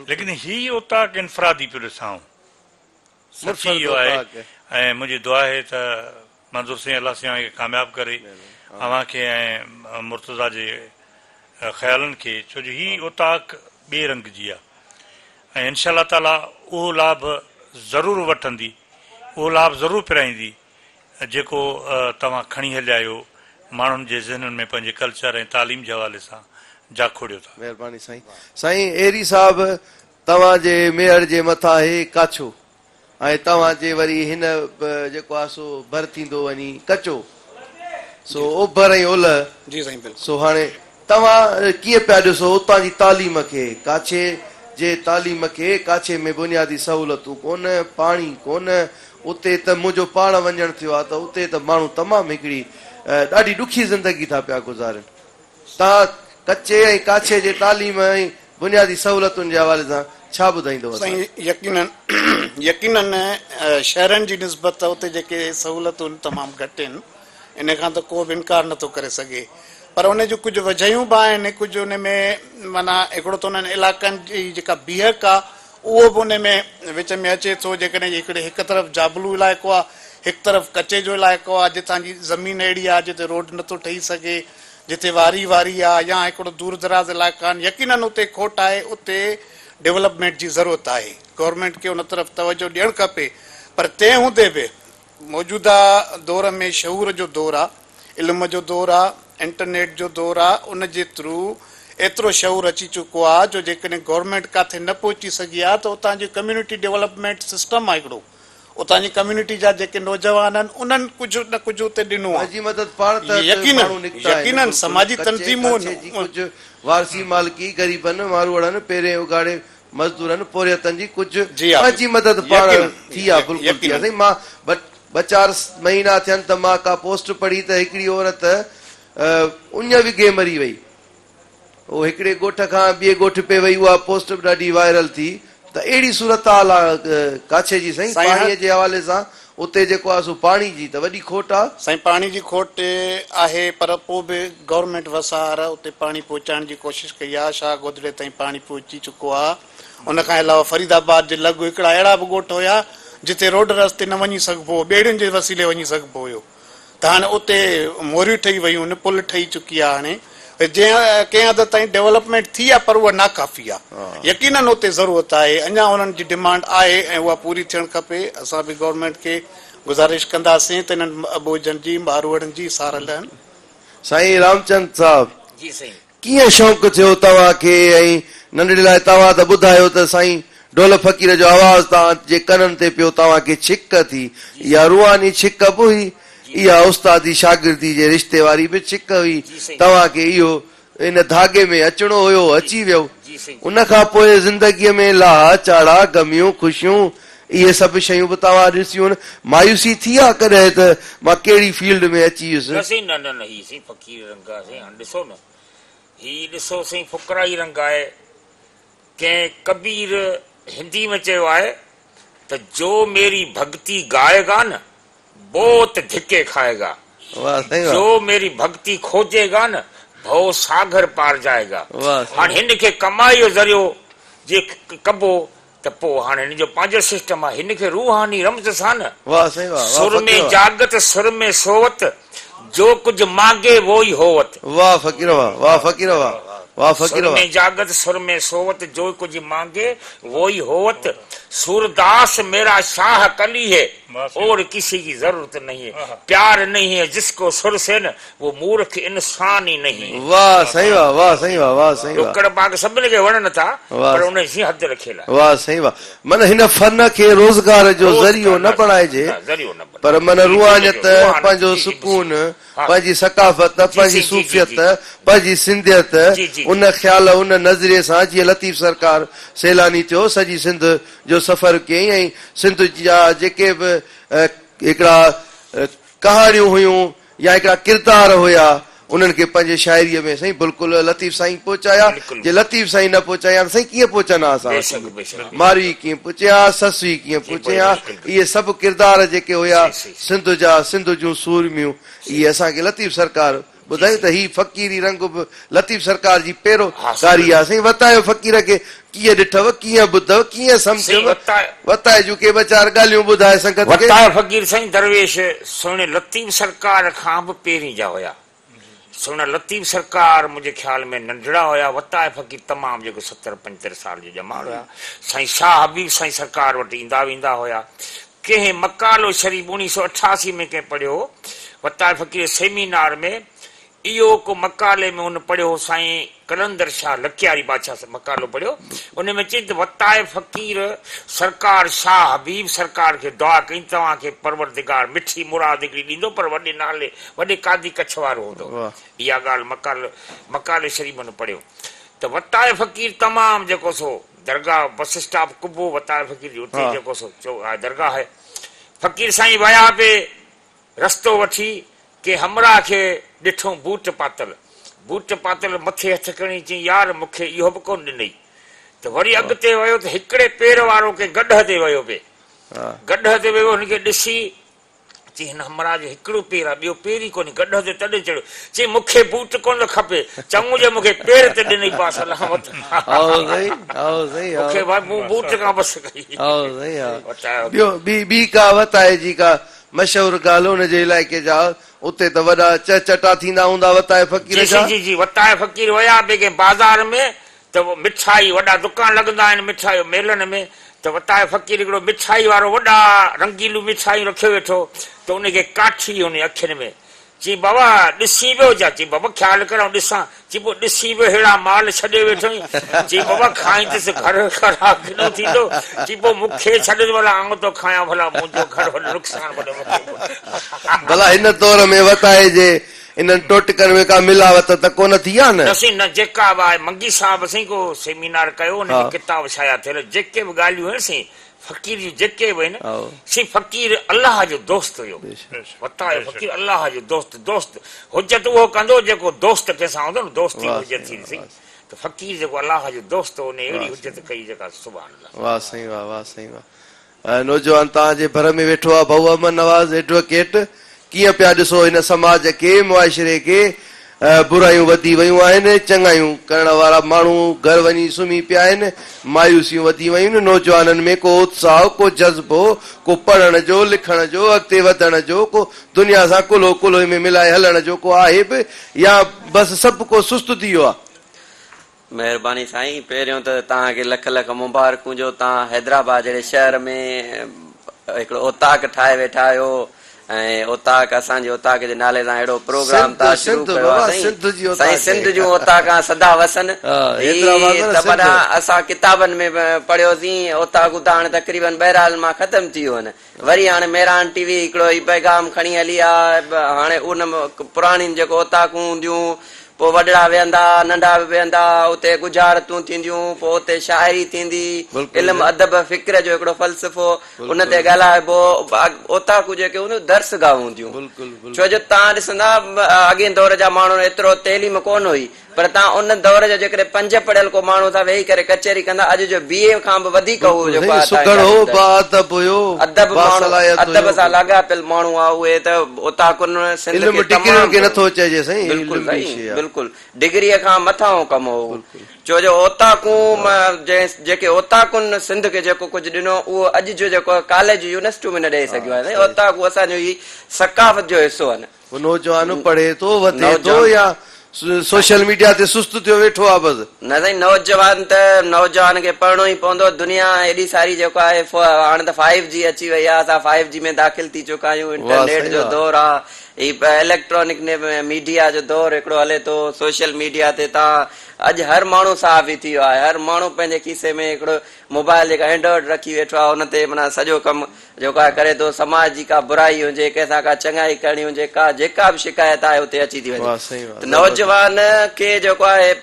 लेकिन हीअ ओताक इनफरादी पियो ॾिसां सची इहो आहे। ऐं मुंहिंजी दुआ आहे त मंज़ूर सिंह अलाह सिंह खे कामयाबु करे अव्हांखे ऐं मुर्तज़ा जे ख़्यालनि खे, छो जो हीअ ओताक ॿिए रंग जी आहे ऐं इनशा अल्लाह ताला उहो लाभ ज़रूरु वठंदी, उहो लाभ ज़रूरु पिराईंदी जेको तव्हां खणी हलिया आहियो माण्हुनि जे ज़हननि में पंहिंजे कल्चर ऐं तालीम जे हवाले सां जाखोड़ियो था। महिरबानी साईं। साईं एरी साहब तव्हांजे मेयर जे मथां आहे काछो ऐं तव्हांजे वरी हिन जेको आहे सो भर थींदो वञी कचो, सो ओभर ऐं ओलह जी साईं बिल्कुलु। सो हाणे तव्हां कीअं पिया ॾिसो उतां जी तालीम खे, काछे जे तालीम खे? काछे में बुनियादी सहूलियतूं कोन, पाणी कोन, उते त मुंहिंजो पाण वञणु थियो आहे त उते त माण्हू तमामु हिकिड़ी ॾाढी ॾुखी ज़िंदगी था पिया गुज़ारनि। तव्हां कचे ऐं काछे जे तालीम ऐं बुनियादी सहूलियतुनि जे हवाले सां छा ॿुधाईंदव? साईं यकीनन शहरनि जी निस्बत उते जेके सहूलियतूं तमामु घटि आहिनि, इन खां त को बि इनकार नथो करे सघे, पर उन जूं कुझु वजहियूं बि आहिनि। कुझु उन में माना हिकिड़ो त उन्हनि इलाइक़नि जी जेका बीहक आहे उहो बि उन में विच में अचे थो। जेकॾहिं हिकु तरफ़ जाबलू इलाइक़ो आहे, हिकु तरफ़ कचे जो इलाइक़ो आहे, जितां जी ज़मीन अहिड़ी आहे जिते रोड नथो ठही सघे, जिते वारी आहे, या हिकिड़ो दूर दराज़ इलाइक़ा आहिनि, यकीनन उते खोट आहे, उते डेवलपमेंट जी ज़रूरत आहे। गवर्नमेंट खे उन तरफ़ तवजो ॾियणु खपे। पर तंहिं हूंदे बि मौजूदा दौर में शऊर जो दौरु आहे, इल्म जो दौरु आहे, इंटरनेट जो दौरु आहे, उन जे थ्रू एतिरो शऊर अची चुको आहे जो जेकॾहिं गवर्नमेंट किथे न पहुची सघी आहे त उतां जी कम्यूनिटी डेवलपमेंट सिस्टम आहे हिकिड़ो, उतां जी कम्यूनिटी जा जेके नौजवान आहिनि उन्हनि कुझु न कुझु उते ॾिनो आहे। यकीनन समाजी तंज़ीमूं कुझु वारसी मालिकी ग़रीबनि मारूअड़नि पहिरें उगाड़े मज़दूरनि पोरियतनि जी कुझु पंहिंजी मदद पाण थी आहे। बिल्कुलु मां 2-4 महीना थियनि त मां का पोस्ट पढ़ी त हिकिड़ी औरत उञ विघे मरी वई, उहो हिकिड़े ॻोठ खां ॿिए ॻोठ पे वई, उहा पोस्ट बि ॾाढी वायरल थी। त अहिड़ी सूरत हाल आहे काछे जी साईं पाणीअ जे हवाले सां। उते जेको आहे सो पाणी जी त वॾी खोट आहे साईं, पाणी जी खोट आहे, पर पोइ बि गवर्नमेंट वसार उते पाणी पहुचाइण जी कोशिशि कई आहे। शाह गोदड़े ताईं पाणी पहुची चुको आहे। उनखां अलावा फरीदाबाद जे लॻु हिकिड़ा अहिड़ा बि ॻोठ हुया जिते रोड रस्ते न वञी सघिबो हो, ॿेड़ियुनि जे वसीले वञी सघिबो हुयो। त हाणे उते मोरियूं ठही वयूं आहिनि, पुल ठही चुकी आहे। हाणे कंहिं हद ताईं डेवलपमेंट थी आहे, पर उहा नाकाफ़ी आहे। यकीनन उते ज़रूरत आहे, अञा उन्हनि जी डिमांड आहे ऐं उहा पूरी थियणु खपे। असां बि गवर्नमेंट खे गुज़ारिश कंदासीं त इन्हनि अबोजनि जी मारूअड़नि जी सार लहनि। साईं रामचंद साहब जी साईं, कीअं शौक़ु थियो तव्हांखे? ऐं नंढड़े लाइ तव्हां त ॿुधायो त साईं ढोल फ़क़ीर जो आवाज़ तव्हांजे कननि ते पियो, तव्हांखे छिक थी, इहा रूहानी छिक बि हुई, इहा उस्तादी शागिर्दी जे रिश्ते वारी बि छिक हुई। तव्हांखे इहो इन धागे में अचणो हुयो, अची वियो। उनखां पोइ ज़िंदगीअ में लाह चाड़ा गमियूं ख़ुशियूं इहे सभु शयूं बि तव्हां ॾिसियूं। मायूसी थी आहे कॾहिं त मां कहिड़ी फील्ड में अची वियुसि? न ही साईं फ़क़ीर रंग आहे। ॾिसो न, ही ॾिसो साईं फ़ुकराई रंग आहे। कंहिं कबीर हिंदी में चयो आहे त जो मेरी भक्ति गाएगा न बहुत धिक्के खाएगा, जो मेरी भक्ति खोजेगा न भव सागर पार जाएगा। हाणे हिन खे कमाई जो ज़रियो जे कबो त पोइ हाणे हिन जो पंहिंजो सिस्टम आहे। हिन खे रूहानी रमज़ सां न, सुर में जागत सुर में सोवत, जो कुछ मांगे वो ही होवत। वाह फ़क़ीर वाह, वाह फ़क़ीर वाह। वाह फकीर सुर वाह। में जागत सुर में सोवत, जो कुछ मांगे वो ही होवत। सूरदास मेरा शाह कली है, और किसी की जरूरत नहीं है। प्यार नहीं है जिसको सुर से न, वो मूर्ख इंसान ही नहीं। वाह सही वाह, वाह सही वाह, वाह सही वाह, टुकड़ बाग सभिनी खे वणनि था, वाह। पर उन जी हद रखियल आहे। वाह सही वाह। मन हिन फन खे रोज़गार जो ज़रियो न बणाइजे, ज़रियो न बणाइजे। पर मन रूहानियत, रूहानियत, पंहिंजो जी, जी, सुकून, हाँ। पंहिंजी सकाफ़त, पंहिंजी जी, जी, सूफ़ियत, जी, जी। पंहिंजी सिंधियत, जी, जी, उन ख़्याल उन नज़रिए सां जीअं लतीफ़ सरकार सैलानी थियो, सॼी सिंध जो सफ़र कयईं ऐं सिंध जा जेके बि हिकिड़ा कहाणियूं हुयूं या हिकिड़ा किरदार हुया, उन्हनि खे पंहिंजे शाइरीअ में साईं बिल्कुलु लतीफ़ साईं पहुचाया। बिल्कुलु। जे लतीफ़ साईं न पहुचाया साईं कीअं पहुचंदा असां? बेशक, बेशक। मारवी कीअं पुचिया, ससुई कीअं पुचिया, बिल्कुलु। इहे सभु किरदार जेके हुया सही, सही। सिंध जा, सिंध जूं सूरमियूं, इहे असांखे लतीफ़ सरकार ॿुधायूं त ही फ़क़ीरी रंग बि लतीफ़ सरकार जी पेरोकारी आहे। साईं वतायो फ़क़ीर खे कीअं ॾिठव, कीअं ॿुधव, कीअं सम्झव, वताए जूं के ॿ चारि ॻाल्हियूं ॿुधाए संगत खे। वताए फ़क़ीर साईं दरवेश सुहिणे लतीफ़ सरकार खां बि पहिरीं जा हुया। सुहिणा लतीफ़ सरकार मुंहिंजे ख्याल में नंढड़ा हुया। वताए फ़क़ीर तमामु जेको 70-75 साल जो ॼमाल हुया। साईं शाह हबीब साईं सरकार वटि ईंदा वेंदा हुया। कंहिं मकालो शरीफ़ 1988 में कंहिं पढ़ियो वताए फ़क़ीर सेमिनार में, इहो को मकाले में उन पढ़ियो साईं कलंदर शाह लखियारी बादशाह से मकालो पढ़ियो। उन में चई त वताए फ़क़ीर सरकार शाह हबीब सरकार खे दुआ कई, तव्हांखे परवरदिगार मिठी मुराद हिकिड़ी ॾींदो, पर वॾे नाले वॾे कादी कच्छ वारो हूंदो। इहा ॻाल्हि मकाले शरीफ़ में पढ़ियो त वताए फ़क़ीर तमामु जेको सो दरगाह बस स्टॉप कुबो वताए फ़क़ीर जी उते जेको सो दरगाह है। फ़क़ीर साईं विया पे रस्तो वठी के हमरा खे ॾिठो बूट पातल मथे हथ खणी चई यार मूंखे इहो बि कोन ॾिनई। त वरी अॻिते वियो त हिकिड़े पेर वारो के गॾ ते वियो पे, गॾ ते वियो, हुनखे ॾिसी चई हिन हमरा जो हिकिड़ो पेर आहे, ॿियो पेर ई कोन्हे, गॾ ते तॾहिं चढ़ियो। चई मूंखे बूट कोन खपे, चङो जे मूंखे पेर ते ॾिनई पास मूंखे मूं बूट खां बसि कई। ॿी का वताए जी का मशहूर ॻाल्हि हुनजे इलाइक़े जा, उते त वॾा चटा थींदा हूंदा वताए फ़क़ीर जा। जी जी वताए फ़क़ीर विया पे के बाज़ार में त मिठाई वॾा दुकान लॻंदा आहिनि मिठाई मेलनि में, त वताए फ़क़ीर हिकिड़ो मिठाई वारो वॾा रंगीलूं मिठाइयूं रखियो वेठो, त उनखे काठी हुन अखियुनि में। चई बाबा ॾिसी पियो छा? चई बाबा ख़्यालु करो ॾिसां। चई पोइ ॾिसी पियो अहिड़ा माल छॾे वेठो। चई बाबा खाईंदुसि घर ख़राब किनो थींदो। चई पोइ मूंखे छॾ भला आऊं तो खायां भला, मुंहिंजो घर वॾो नुक़सान भला हिन दौर में वताए जे इन्हनि टोटकनि में का मिलावट त कोन थी आहे न? जेका बि आहे मंगी साहिब साईं को सेमिनार कयो, हुन किताब शाया थियल, जेके बि ॻाल्हियूं आहिनि साईं फ़क़ीर जी जेके बि आहिनि, साईं फ़क़ीर अलाह जो दोस्त हुयो। वताए फ़क़ीर अलाह जो दोस्त हुजत उहो कंदो जेको दोस्त कंहिंसां हूंदो न, दोस्ती हुजत थी साईं। त फ़क़ीर जेको अलाह जो दोस्त हो, उन अहिड़ी हुजत कई जेका सुभाणे अल्लाह। वाह साईं वाह, वाह साईं वाह। नौजवान तव्हांजे भर में वेठो आहे भाऊ अमन नवाज़ एडवोकेट, कीअं पिया ॾिसो हिन समाज खे, मुआशिरे खे बुरायूं वधी वियूं आहिनि, चङायूं करण वारा माण्हू घर वञी सुम्ही पिया आहिनि, मायूसियूं वधी वियूं आहिनि, नौजवाननि में को उत्साह, को जज़्बो, को पढ़ण जो, लिखण जो, अॻिते वधण जो, को दुनिया सां कुल्हो कुल्हो में मिलाए हलण जो को आहे बि, या बसि सभु को सुस्त थी वियो आहे? महिरबानी साईं, पहिरियों त तव्हांखे लख लख मुबारकूं जो तव्हां हैदराबाद जहिड़े शहर में हिकिड़ो ओताक ठाहे वेठा आहियो, ऐं ओताक असांजे ओताक जे नाले सां अहिड़ो प्रोग्राम था शुरू कयो आहे साईं। सिंध जूं ओताकां सदा वसन। असां किताबनि में पढ़ियोसीं, ओताकूं त हाणे तक़रीबन बहरहाल मां ख़तम थी वियो आहिनि। वरी हाणे मेहरान टीवी हिकिड़ो ई पैगाम खणी हली आहे। हाणे उन पुराणियूं जेको ओताकूं हूंदियूं, पोइ वॾड़ा वेहंदा, नंढा बि वेहंदा, उते गुजारतूं थींदियूं, पोइ उते शाइरी थींदी, इल्म अदब फ़िक्र जो हिकिड़ो फ़लसफ़ो उन ते ॻाल्हाइबो। ओताकू जेके हूंदियूं दर्सगाह हूंदियूं, छो जो तव्हां ॾिसंदा अॻे दौर जा माण्हू एतिरो तइलीम कोन हुई, पर तव्हां उन दौर जो जेकॾहिं 5 पढ़ियल को माण्हू था वेही करे कचहरी कंदा, अॼु जो BA खां बि वधीक अदब सां लाॻापियल माण्हू आहे उहे, त ओताकुनि बिल्कुलु डिग्रीअ खां मथां कमु हो। छो जो ओताकूं जेके ओताकुनि सिंध खे जेको कुझु ॾिनो, उहो अॼु जो जेको कॉलेज यूनिवर्सिटियूं में न ॾेई सघियो आहे। ओताकूं असांजो ई सकाफ़त जो हिसो आहिनि। नौजवान पढ़े थो, वधे थो, या सोशल मीडिया ते सुस्त थियो वेठो आहे बस। न साईं, नौजवान खे पढ़णो ई पवंदो। दुनिया एॾी सारी जेको आहे हाणे त 5G अची वई आहे, असां 5G में दाख़िल थी चुका आहियूं। इंटरनेट जो दौर आहे, इलेक्ट्रॉनिक मीडिया जो दौर हिकिड़ो हले थो। सोशल मीडिया ते तव्हां अॼु हर माण्हू साफ़ ई थी वियो आहे। हर माण्हू पंहिंजे खीसे में हिकिड़ो मोबाइल जेका एंड्रॉइड रखी वेठो आहे, हुन ते माना सॼो कमु जेको आहे करे थो। समाज जी का बुराई हुजे, कंहिंसां का चङाई करणी हुजे, जेका बि शिकायत आहे उते अची थी वञे। नौजवान खे जेको आहे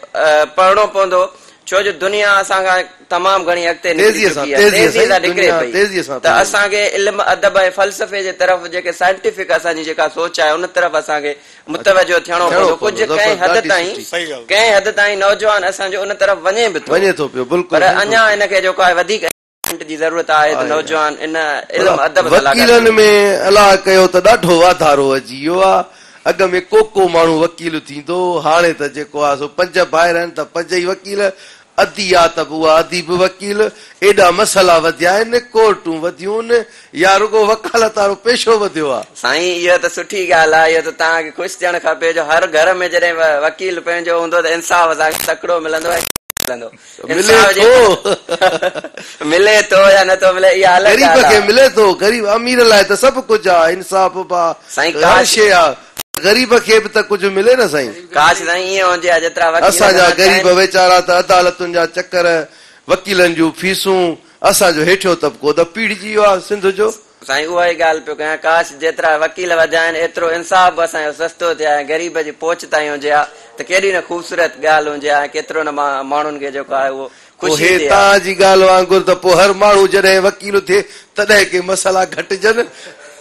पढ़णो पवंदो, छो जो दुनिया असां खां तमामु घणी अॻिते निकिरी चुकी आहे, तेज़ीअ सां निकिरे पई। त असांखे इल्म अदब ऐं फ़लसफ़े जे तरफ़ जेके साइंटिफिक असांजी जेका सोच आहे उन तरफ़ असांखे मुतवजो थियणो पवंदो। कुझु कंहिं हद ताईं नौजवान असांजो उन तरफ़ वञे बि थो पियो, पर अञा हिनखे जेको आहे वधीक जी ज़रूरत आहे त नौजवान इन इल्म अदब वकीलनि में अलाह कयो त ॾाढो वाधारो अची वियो आहे। अॻ में को माण्हू वकील थींदो, हाणे त जेको आहे सो 5 भाइर आहिनि त 5 ई वकील, अधी आहे त उहा अधी बि वकील। एॾा मसइला वधिया आहिनि, कोर्टूं वधियूं आहिनि, या रुगो वकालत वारो पेशो वधियो आहे। साईं इहा त सुठी ॻाल्हि आहे, इहो त तव्हांखे ख़ुशि थियणु खपे जो हर घर में जॾहिं वकील पंहिंजो हूंदो त इंसाफ़ असांखे तकिड़ो मिलंदो आहे। मिले थो या नथो मिले, इहा गरीब खे मिले थो, गरीब अमीर लाइ त सभु कुझु आहे, इंसाफ़ हर शइ आहे। गरीब खे बि त कुझु मिले न साईं। काश साईं ईअं हुजे जेतिरा असांजा गरीब वीचारा त अदालतुनि जा चकर, वकीलनि जूं फीसूं, असांजो हेठियो तबिको त पीड़िजी वियो आहे सिंध जो। साईं उहा ई ॻाल्हि पियो कयां, काश जेतिरा वकील वधिया आहिनि एतिरो इंसाफ़ असांजो सस्तो थिया ऐं गरीब जी पहुच ताईं हुजे हा त केॾी न ख़ूबसूरत ॻाल्हि हुजे हा। केतिरो न माण्हुनि खे जेको आहे उहो ख़ुशी थिए। तव्हांजी ॻाल्हि वांगुरु त पोइ हर माण्हू जॾहिं वकील थिए तॾहिं के मसइला घटिजनि।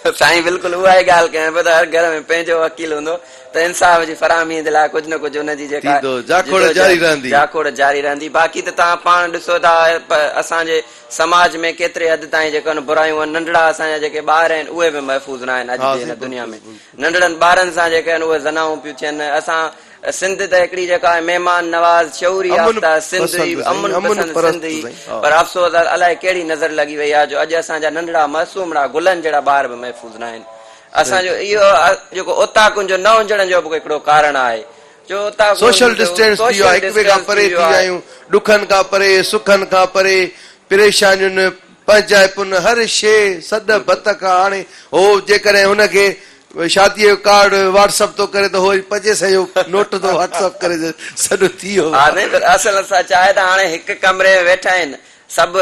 साईं बिल्कुलु उहा ई ॻाल्हि कयां पियो त हर घर में पंहिंजो वकील हूंदो त इंसाफ़ जी फराहमी जे लाइ कुझु न कुझु हुनजी जेका जाखोड़ जारी रहंदी। बाक़ी त तव्हां पाण ॾिसो था असांजे समाज में केतिरे हद ताईं जेके बुरायूं आहिनि, नंढड़ा असांजा जेके ॿार आहिनि उहे बि महफ़ूज़ न आहिनि अॼु जी हिन दुनिया में। नंढड़नि ॿारनि सां जेके आहिनि उहे ज़नाऊं पियूं थियनि। असां सिंध त हिकिड़ी जेका आहे महिमान नवाज़ शौरी याफ़्ता सिंधी, अमन पसंद सिंधी, पर अफ़सोस अलाए कहिड़ी नज़र लॻी वई आहे जो अॼु असांजा नंढड़ा मासूमड़ा गुलनि जहिड़ा ॿार बि महफ़ूज़ न आहिनि। असांजो इहो जेको ओताकुनि जो न हुजण जो बि हिकिड़ो कारण आहे जो सोशल डिस्टेंस थी वियो आहे, हिक ॿिए खां परे थी विया आहियूं, ॾुखनि खां परे, सुखनि खां परे, परेशानियुनि, पंचायतुनि, हर शइ सॾ बत खां। हाणे हो जेकॾहिं हुनखे शादीअ जो कार्ड व्हाट्सअप थो करे त हो 500 जो नोट थो व्हाट्सअप करे, सॼो थी वियो। असल असां चाहे त हाणे हिकु कमरे में वेठा आहिनि सभु,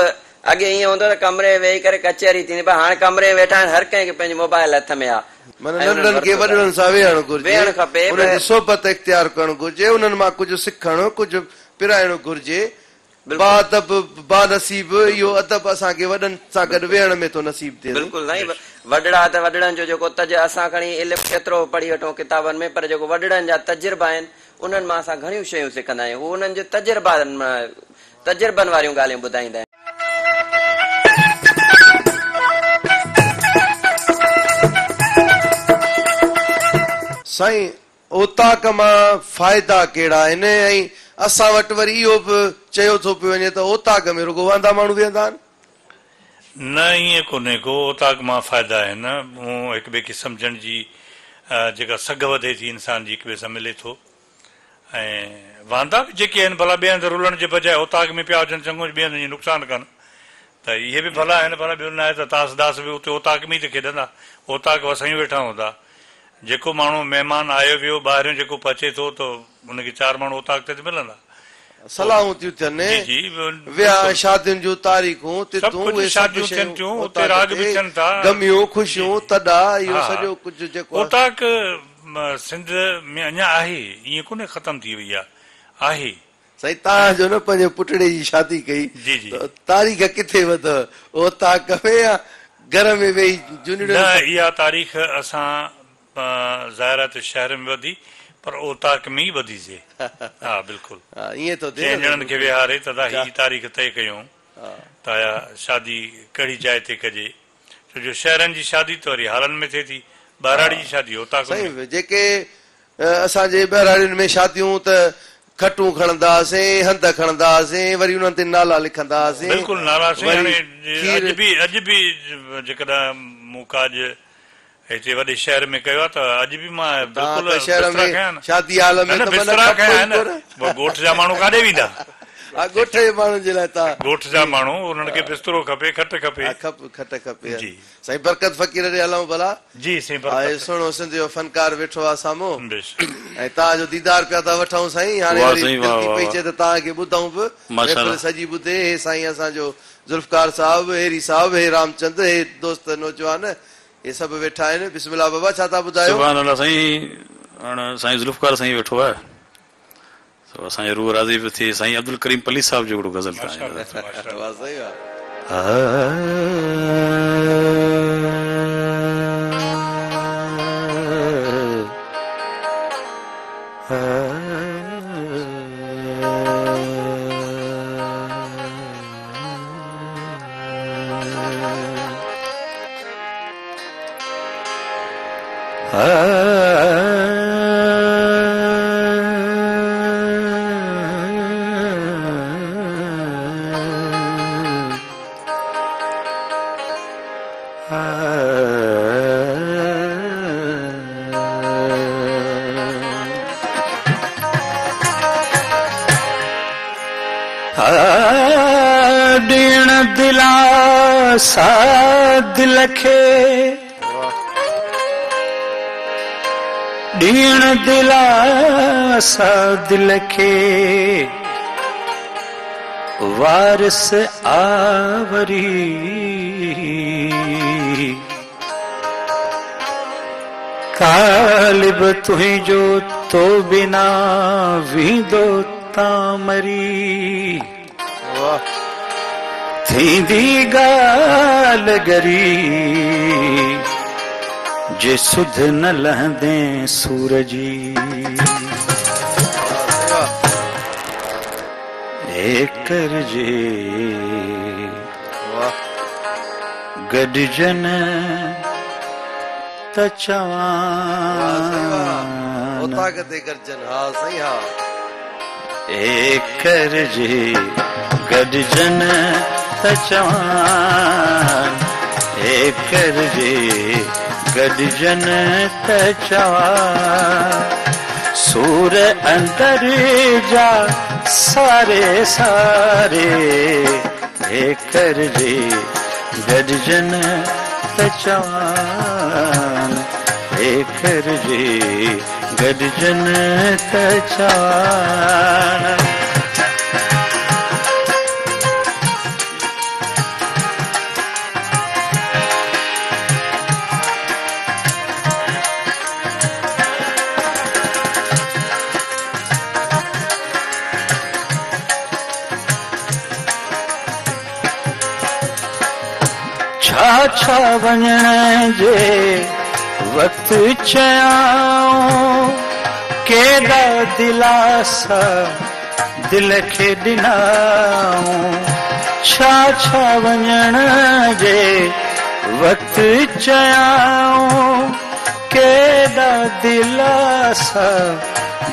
अॻे ईअं हूंदो त कमरे वेही करे कचहरी थींदी, पर हाणे कमरे में वेठा आहिनि, हर कंहिंखे पंहिंजी मोबाइल हथ में आहे। नंढनि खे वॾनि सां वेहणु घुरिजे, उन्हनि जी सोबत इख्तियार करणु घुरिजे, उन्हनि मां कुझु सिखणु, कुझु पिराइणु घुरिजे। बानसीब इहो अदब असांखे वॾनि सां गॾु वेहण में थो नसीब थिए। बिल्कुलु साईं, वॾड़ा त वॾड़नि जो जेको असां खणी इल्मु केतिरो पढ़ी वठूं किताबनि में, पर जेको वॾड़नि जा तजुर्बा आहिनि उन्हनि मां असां घणियूं शयूं सिखंदा आहियूं। हू उन्हनि जे तजुर्बनि वारियूं ॻाल्हियूं ॿुधाईंदा आहिनि। साईं ओताक मां फ़ाइदा कहिड़ा आहिनि, ऐं असां वटि वरी इहो बि चयो थो पियो वञे त ओताक में रुगो वांदा माण्हू वेहंदा आहिनि। न ईअं कोन्हे को, ओताक मां फ़ाइदा आहिनि। मूं हिक ॿिए खे सम्झण जी जेका सघ वधे थी इंसान जी, हिक ॿिए सां मिले थो। ऐं वांदा बि जेके आहिनि भला ॿिए हंधि रुलण जे बजाए ओताक में पिया हुजनि, चङो ॿिए हंधि नुक़सानु कनि, त इहे बि भला आहिनि। पर ॿियो न आहे त तास दास बि उते ओताक में ई त खेॾंदा, ओताक असां वेठा हूंदा। जेको माण्हू महिमान आयो वियो ॿाहिरियों जेको पचे थो त हुनखे 4 माण्हू ओताक ते मिलंदा, सलाहूं थियूं थियनि, विहांउ शादियुनि जूं तारीख़ूं, गमियूं ख़ुशियूं, तॾा इहो सॼो कुझु जेको ओताक सिंध में अञा आहे, ईअं कोन्हे ख़तम थी वई आहे। साईं तव्हांजो न पंहिंजे पुटड़े जी शादी कई, तारीख़ किथे वधो, ओताक में या घर में वेही? न, इहा तारीख़ असां ज़ाहिरात शहर में वधी, पर ओताक में ई वधीजे। हा बिल्कुलु, ईअं थो थिए। ॼणनि खे विहारे त हीअ तारीख़ तय कयूं त शादी कहिड़ी जाइ ते कजे, छो जो शहरनि जी शादी त वरी हालनि में थिए थी, बहिराड़ी जी शादी ओताक में। जेके असांजे बहिराड़ियुनि में शादियूं त खटूं खणंदा हुआसीं, हंध खणंदा हुआसीं, वरी उन्हनि ते नाला लिखंदा हुआसीं। बिल्कुलु नाला। अॼु बि जेकॾहिं मूं काज हिते वॾे शहर में कयो आहे त अॼु बि मां बिल्कुलु शहर बिस्तरा कया में शादी हाल में त बिस्तरा कया आहिनि ॻोठ जा माण्हू काॾे वेंदा ॻोठ जे माण्हुनि जे लाइ तव्हां ॻोठ जा माण्हू उन्हनि खे बिस्तरो खपे खट खपे खट खपे जी साईं बरकत फ़क़ीर ॾे हलूं भला जी साईं ऐं सुहिणो सिंध जो फनकार वेठो आहे साम्हूं बेशक ऐं तव्हांजो दीदार पिया था वठूं साईं हाणे वाह वरी साईं, दिलि वाह, थी पई वाह। चए त तव्हांखे ॿुधूं बि माशाअल्लाह। महफ़िल सॼी ॿुधे हे साईं असांजो ज़ुल्फ़कार साहिब हेरी साहिब हे रामचंद हे दोस्त नौजवान हे सभु वेठा आहिनि बिस्मिल्लाह बाबा छा था ॿुधायो सुभान अल्लाह साईं हाणे साईं ज़ुल्फ़कार साईं वेठो आहे तो असांजो रूह राज़ी बि थिए साईं अब्दुल करीम पली साहिब जो हिकिड़ो गज़ल तव्हां वाह सही आहे ॾिण दिलासा दिल खे ॾिण दिलासा दिल खे वारिस आवरी कालिब तुंहिंजो तो बिना वींदो तामरी थींदी गाल गरी जे सुध न लहंदे सूरजी एकर जे गॾजन त चवां ताक़त गर्जन हा सही हा एकर जे गॾजन त चवां एकर जे गॾजन त चवां सूर अंदर जा सारे सारे एकर जे गॾजन त चवां एकर जे गॾजन त चवां छा वञण जे वक़्तु चयाऊं केॾा दिलासा दिल खे ॾिनाऊं छा वञण जे वक़्तु चयाऊं केॾा दिलासा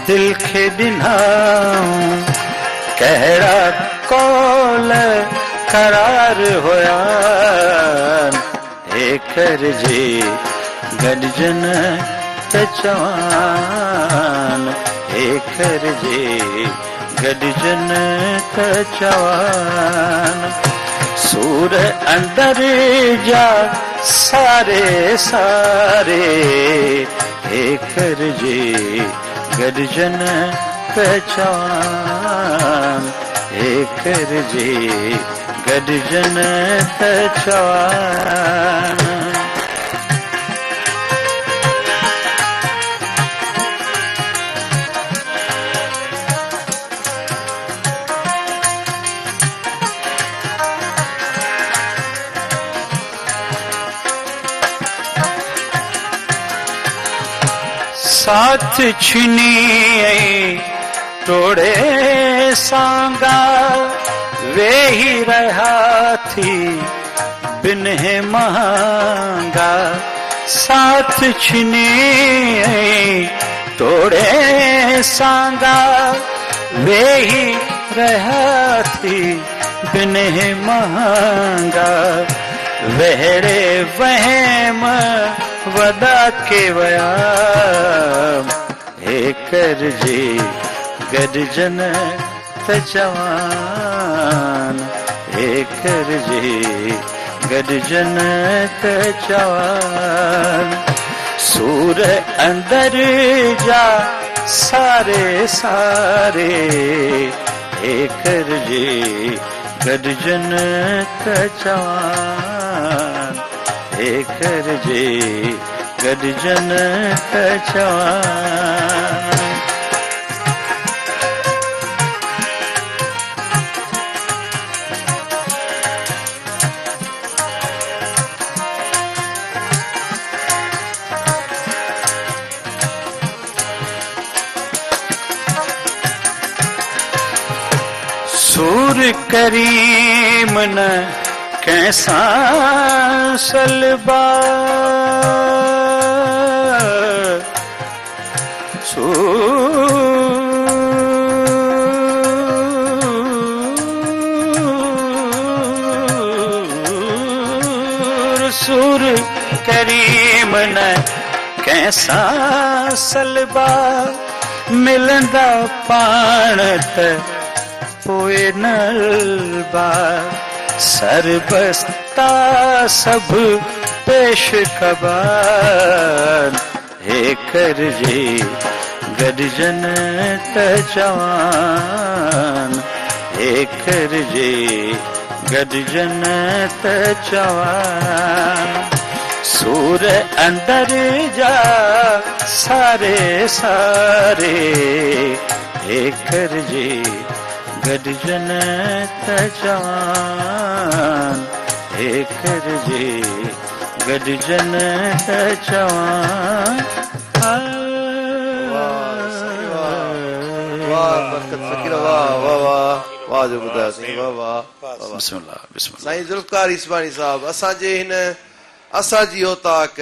दिल खे ॾिनाऊं कहिड़ा कौल करार हुया एकर जे गॾजन त चवां एकर जे गॾजन त चवां सूर अंदर जा सारे सारे एकर जे गॾजन त चवां एकर जे गॾजन त चवां साथ छिनी तोड़े सांगा वेही रहा थी बिन महंगा साथ छिनी तोड़े सांगा वेही रहा थी बिन महंगा वेड़े वहम वॾा के विया हे करजे गॾजन त जवान हे करजे गॾजन त जवान सूर अंदर जा सारे सारे हे करजे गॾजन त जवान हे करजे गॾजन त जवान सूर करीम न कैसा सलबा सूर करीम न कैसा सलबा मिलंदा पाण त पोए नलबा सरबस्ता सब पेश कबान हे करजे गॾजन त जवान हे करजे गॾजन त जवान सूर अंदर जा सारे सारे हे करजे गॾजन त जवान हे करजे गॾजन त जवान साईं ज़ुल्फ़कार इस्मानी साहब असांजे हिन असांजी औताक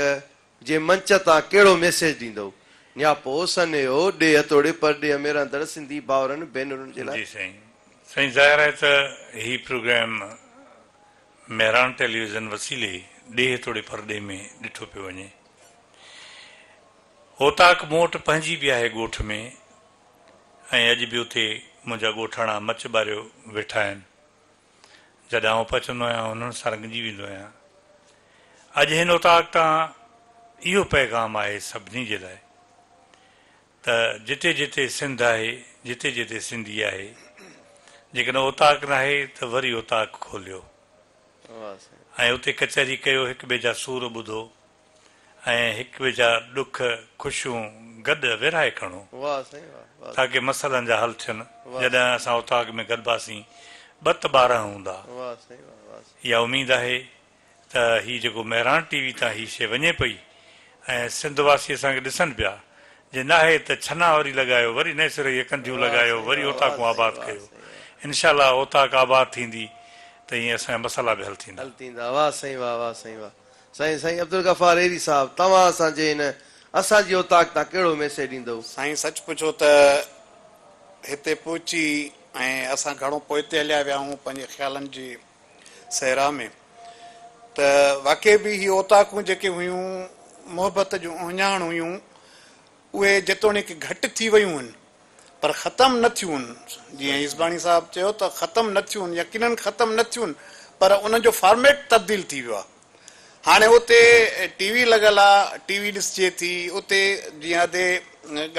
जे मंच तां कहिड़ो मैसेज ॾींदो न्यापो सन्यो ॾे हथोड़े परॾे अमेरंदड़ सिंधी भाउरनि भेनरुनि जे लाइ साईं ज़ाहिर आहे त ही प्रोग्राम मेहरान टेलीविज़न वसीले ॾे हथोड़े परॾे में ॾिठो पियो वञे औताक मूं वटि पंहिंजी बि आहे ॻोठ में ऐं अॼु बि उते मुंहिंजा ॻोठाणा मच ॿारियो वेठा आहिनि जॾहिं आउं पचंदो आहियां हुननि सां रंगिजी वेंदो आहियां अॼु हिन औताक तां इहो पैगाम आहे सभिनी जे लाइ त जिते जिते सिंध आहे जिते जिते सिंधी आहे जेकॾहिं औताक न आहे त वरी औताक खोलियो ऐं उते कचहरी कयो हिक ॿिए जा सूर ॿुधो ऐं हिक ॿिए जा ॾुख ख़ुशियूं गॾु विरहाए खणो ताकी मसइलनि जा हल थियनि जॾहिं असां औताक में गॾिबासीं ॿ त ॿार हूंदा इहा उमेदु आहे त हीउ जेको मेहरान टीवी तां हीअ शइ वञे पई ऐं सिंधवासी असांखे ॾिसनि पिया जे न आहे त छना वरी लॻायो वरी नए सिरे इहे कंधियूं लॻायो वरी औताकूं आबाद कयो इनशाला औताक आबाद थींदी त ईअं असांजा मसाला बि हल थींदा वाह साईं वाह वाह साईं वाह साईं साईं अब्दुल गफ़ार एरी साहब तव्हां असांजे हिन असांजी औताक तां कहिड़ो मैसेज ॾींदो साईं सच पुछो त हिते पहुची ऐं असां घणो पोइते हलिया विया आहियूं पंहिंजे ख़्यालनि जी सहरा में त वाक़ई बि हीअ औताकूं जेके हुयूं मोहबत जूं उञाण हुयूं उहे जेतोणीकि घटि थी वियूं आहिनि पर ख़तमु न थियूं आहिनि जीअं इस्बानी साहिबु चयो त ख़तमु न थियूं आहिनि यकीननि ख़तमु न थियूं आहिनि पर उन्हनि जो फॉर्मेट तब्दील थी वियो आहे हाणे उते टीवी लॻल आहे टीवी ॾिसजे थी उते जीअं अॻे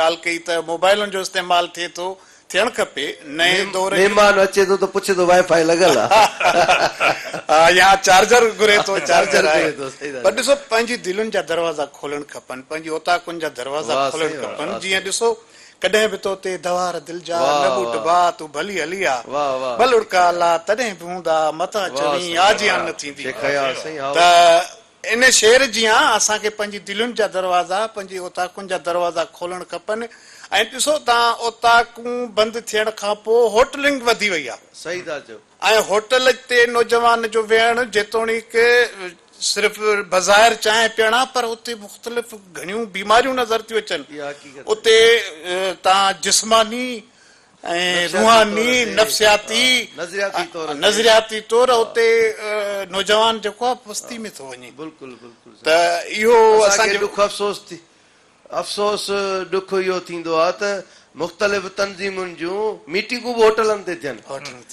ॻाल्हि कई त मोबाइलुनि जो इस्तेमालु थिए थो थियणु खपे नए दौर महिमान अचे थो त पुछे थो वाई फाई लॻल आहे या चार्जर घुरे थो चार्जर आहे पर ॾिसो पंहिंजी दिलुनि जा दरवाज़ा खोलणु खपनि पंहिंजी औताकुनि जा दरवाज़ा खोलणु खपनि जीअं ॾिसो कॾहिं बि तो ते दवार दिल जा न ॿुट बा तूं भली हली आ भल उड़का अला तॾहिं बि हूंदा मथां चवी आजिया न थींदी त इन शेर जीअं असांखे पंहिंजी दिलुनि जा दरवाज़ा पंहिंजी औताकुनि जा दरवाज़ा खोलणु खपनि ऐं ॾिसो तव्हां औताकूं बंदि थियण खां पोइ होटलिंग वधी वई आहे सही था चओ ऐं होटल ते नौजवान जो वेहण जेतोणीकि सिर्फ़ बज़ाहिर चांहि पीअणा पर उते मुख़्तलिफ़ घणियूं बीमारियूं नज़र थियूं अचनि उते तव्हां जिस्मानी ऐं रूहानी नफ़्सियाती नज़रियाती तौर उते नौजवान जेको आहे पस्ती में थो वञे। बिल्कुलु बिल्कुलु। त इहो असांखे ॾुख अफ़सोस ॾुख इहो थींदो आहे त मुख़्तलिफ़ तंज़ीमुनि जूं मीटिंगूं बि होटलनि ते थियनि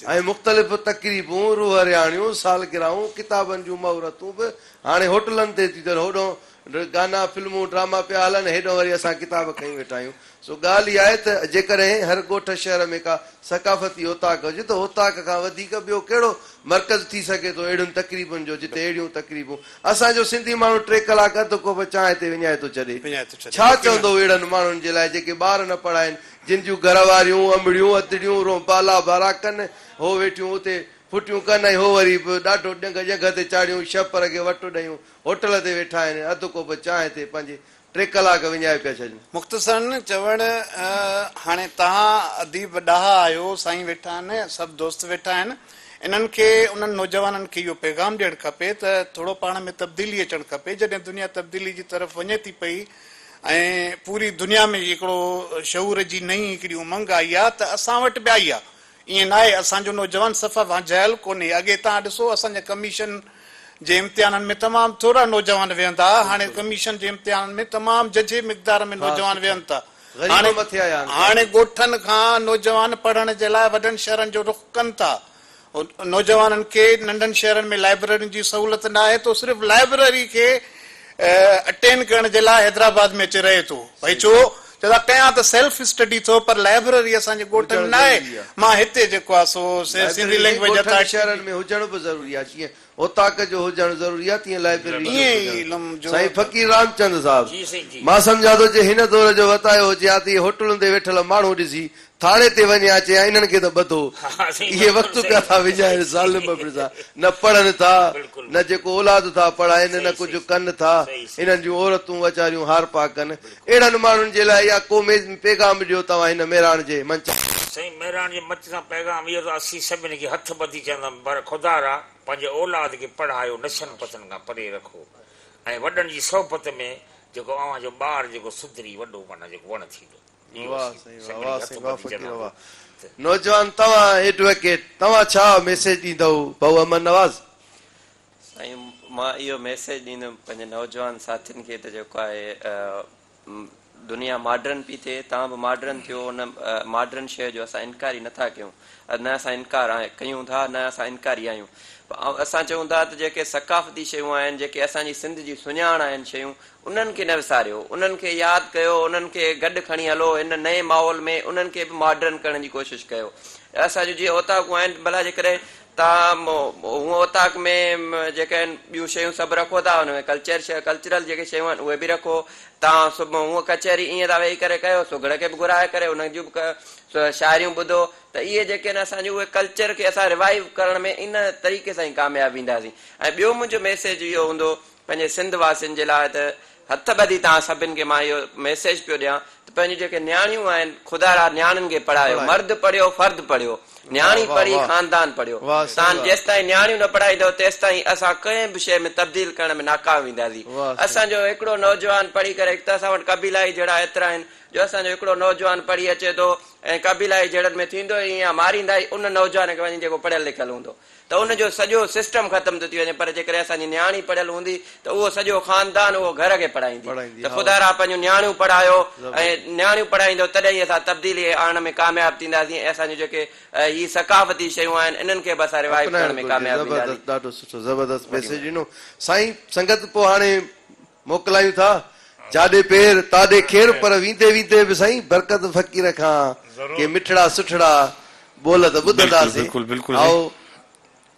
ऐं मुख़्तलिफ़ तक़रीबूं रूहरियाणियूं सालगिराहूं किताबनि जूं महूरतूं बि हाणे होटलनि ते थियूं थियनि। होॾो गाना फिल्मूं ड्रामा पिया हलनि, हेॾो वरी असां किताब खणी वेठा आहियूं। सो ॻाल्हि इहा आहे त जेकॾहिं हर ॻोठ शहर में का सकाफ़ती ओताक हुजे त ओताक खां वधीक ॿियो कहिड़ो मर्कज़ थी सघे थो अहिड़ियुनि तक़रीबुनि जो जिते अहिड़ियूं तक़रीबूं। असांजो सिंधी माण्हू 3 कलाक अधु कोप चांहि ते विञाए थो छॾे। छा चवंदो अहिड़नि माण्हुनि जे लाइ जेके ॿार न पढ़ाइनि, जिन जूं घर वारियूं अंबड़ियूं अतड़ियूं बाला बारा कनि, हो वेठियूं उते फुटियूं कनि ऐं हो वरी बि ॾाढो जॻह ते चाढ़ियूं, छह के वटि ॾियूं, होटल ते वेठा आहिनि, अधु कोप चांहि ते पंहिंजे 3 कलाक विञाए पिया छॾनि। मुख़्तसरन चवणु हाणे तव्हां अदीब ॾाहा आहियो, साईं वेठा आहिनि, सभु दोस्त वेठा आहिनि, इन्हनि खे उन्हनि नौजवाननि खे इहो पैगाम ॾियणु खपे त थोरो पाण में तब्दीली अचणु खपे। जॾहिं दुनिया तब्दीली जी तरफ़ वञे थी पई ऐं पूरी दुनिया में हिकिड़ो शऊर जी नई हिकिड़ी उमंग आई आहे त असां वटि बि आई आहे। ईअं न आहे असांजो नौजवान सफ़ा वांझायल कोन्हे। अॻे तव्हां ॾिसो असांजे कमीशन जे इम्तिहाननि में तमामु थोरा नौजवान वेहनि था, हाणे कमीशन जे इम्तिहाननि में तमामु जजे मिक़दार में नौजवान वेहनि था। हाणे ॻोठनि खां नौजवान पढ़ण जे लाइ वॾनि शहरनि जो रुख़ कनि था। नौजवाननि खे नंढनि शहरनि में लाइब्रेरियुनि जी सहूलियत न आहे तो सिर्फ़ु लाइब्रेरी खे अटेंड करण जे लाइ हैदराबाद में अची रहे थो। भई छो चवंदा कयां त सेल्फ स्टडी थो, पर लाइब्रेरी असांजे ॻोठ में न आहे। मां हिते जेको आहे सो सिंधी लैंग्वेज शहरनि में हुजण बि ज़रूरी आहे। जीअं ओताक जो हुजणु ज़रूरी आहे तीअं लाइब्रेरी। साईं फ़कीर रामचंद साहिब, मां सम्झा थो जे हिन दौर जो वतायो हुजे हा त इहे होटलुनि ते वेठल माण्हू ॾिसी थाणे ते वञे अचे इन्हनि खे त ॿधो। इहे वक़्तु पिया था विझाइनि ज़ालिम पिया, न पढ़नि था, न जेको औलाद था पढ़ाइनि, न कुझु कनि था। इन्हनि जूं औरतूं वीचारियूं हार पा कनि। अहिड़नि माण्हुनि जे लाइ इहा को पैगाम ॾियो तव्हां हिन महिराण जे मंच। साईं महिराण जे मंच सां पैगाम इहो त असीं सभिनी खे हथ ॿधी चवंदमि, पर ख़ुदा पंहिंजे औलाद खे पढ़ायो, नशनि पसनि खां परे रखो ऐं वॾनि जी सोहबत में जेको अव्हां जो ॿारु जेको सुधरी वॾो माना जेको वण थींदो। नौजवान तव्हां एडवोकेट, तव्हां छा मैसेज ॾींदव भाऊ अमन नवाज़? साईं मां इहो मैसेज ॾींदुमि पंहिंजे नौजवान साथियुनि खे त जेको आहे दुनिया मॉडर्न पई थिए, तव्हां बि मॉडर्न थियो। उन मॉडर्न शइ जो असां इनकार ई नथा कयूं, न असां इनकार कयूं था, न असां इनकारी आहियूं। असां चऊं था त जेके सकाफ़ती शयूं आहिनि, जेके असांजी सिंध जी सुञाण आहिनि शयूं, उन्हनि खे न विसारियो, उन्हनि खे यादि कयो, उन्हनि खे गॾु खणी हलो हिन नए माहौल में, उन्हनि खे बि मॉडर्न करण जी कोशिशि कयो। असांजो जीअं ओताकूं आहिनि, भला जेकॾहिं तव्हां हूअं ओताक में जेके आहिनि ॿियूं शयूं सभु रखो था, हुन में कल्चरल जेके शयूं आहिनि उहे बि रखो। तव्हां सुबुह हूअं कचहरी ईअं था वेही करे कयो, सुगड़ खे बि घुराए करे उन जूं बि शाइरियूं ॿुधो, त इहे जेके आहिनि असांजे उहे कल्चर खे असां रिवाइव करण में इन तरीक़े सां ई कामयाबु ईंदासीं। ऐं ॿियो मुंहिंजो मैसेज इहो हूंदो पंहिंजे सिंध वासियुनि जे लाइ, त हथ ॿधी तव्हां सभिनि खे मां इहो मैसेज पियो ॾियां त पंहिंजी जेके नियाणियूं आहिनि, ख़ुदा नियाणियुनि खे पढ़ायो। मर्द पढ़ियो, फर्द पढ़ियो, न्याणी पढ़ी, खानदान पढ़ियो। तव्हां जेसि ताईं नियाणियूं न पढ़ाईंदव तेसि ताईं असां कंहिं बि शइ में तब्दील करण में नाकाम वेंदासीं। असांजो हिकिड़ो नौजवान पढ़ी करे, हिकु त असां वटि कबीलाई जहिड़ा एतिरा आहिनि, जो असांजो हिकिड़ो नौजवान पढ़ी अचे थो ऐं कबीलाई जहिड़नि में थींदो ईअं मारींदा ई उन नौजवान खे वञी जेको पढ़ियल लिखियल हूंदो, त उनजो सॼो सिस्टम ख़तम थो थी वञे। पर जेकॾहिं असांजी नियाणी पढ़ियल हूंदी त उहो सॼो खानदान उहो घर खे पढ़ाईंदी। त ख़ुदा पंहिंजूं नियाणियूं पढ़ायो, ऐं नियाणियूं पढ़ाईंदो तॾहिं असां तब्दीली आणण में कामयाबु थींदासीं। ऐं असांजूं जेके ही सकाफ़ती शयूं आहिनि, इन्हनि खे बि असां रिवाइव करण में कामयाबु थींदासीं। ॾाढो सुठो ज़बरदस्त मैसेज ॾिनो साईं। संगत पोइ हाणे मोकिलायूं था जाॾे पेर ताॾे खेर, पर वींदे वींदे बि साईं बरकत फ़कीर खां के मिठड़ा सुठड़ा बोल त ॿुधंदासीं। बिल्कुलु बिल्कुलु।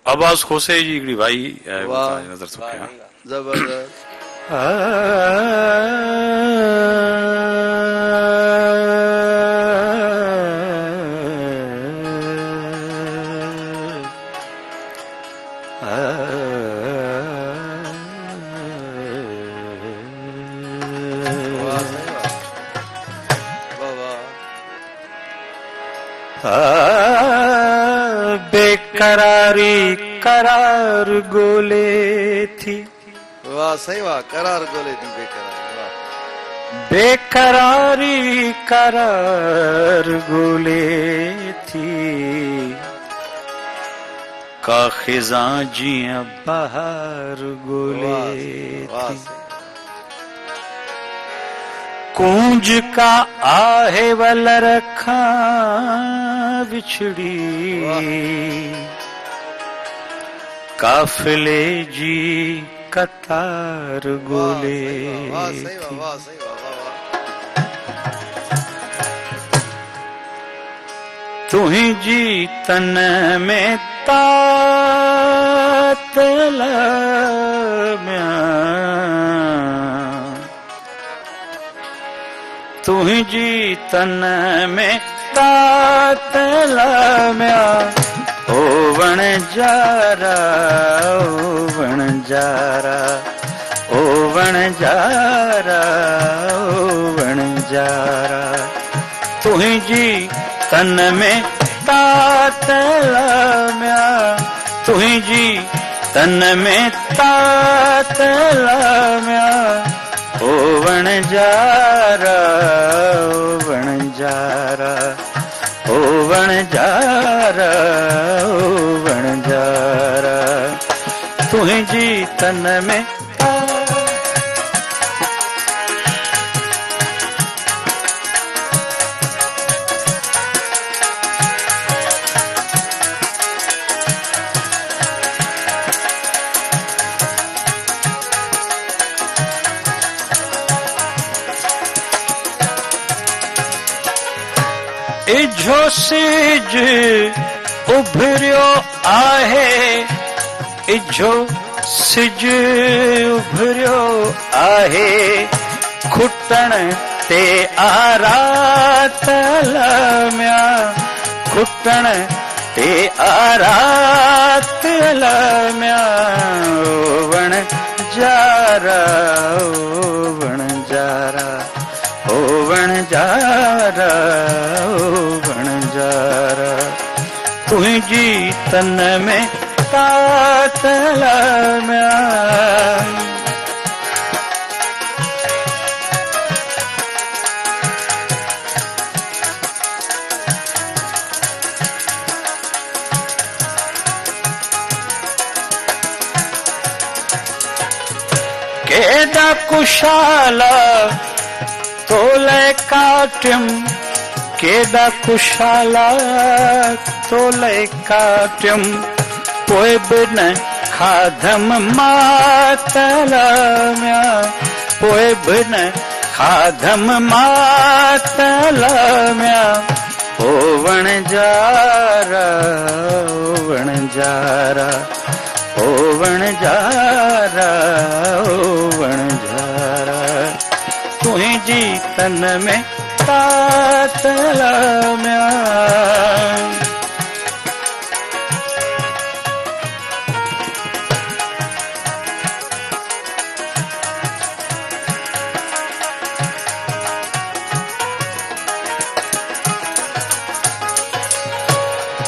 आवाज़ खोसे जी हिकिड़ी भाई नज़र थो कयां। ज़बरदस्त। बेकरारी करार गोले थी, वाह साईं वाह, करार गोले थी बेकरार। वाह बेकरारी करार गोले थी का खिजा जिया बाहर गोले थी कूंज का आहे वल रखा बिछड़ी काफिले जी कतार गोले तुही जी तन में तातल तुही जी तन में तातल ओ वण जारा ओ वण जारा ओ वण जारा ओ वण जारा तुही जी तन में तातल तुही जी तन में तातल ओ वण जारा ओ वण जारा ओ वण जारा ओ वण जारा तुही जी तन में इझो सिज उभरियो आहे इझो सिज उभरियो आहे खुटण ते आरातल म्या खुटण ते आरातल म्या ओ वण जारा ओ वण जारा ओ वण जारा ओ वण जारा तुही जी तन में तातल म्या केदा कुशाला तोले काट्यम केदा कुशाला तोले काट्यम पोइ बिन खाधम मातल म्या पोइ बिन खाधम मातल म्या ओ वण जारा ओ वण जारा ओ वण जारा ओ वण जारा तुही जी तन में तातल म्या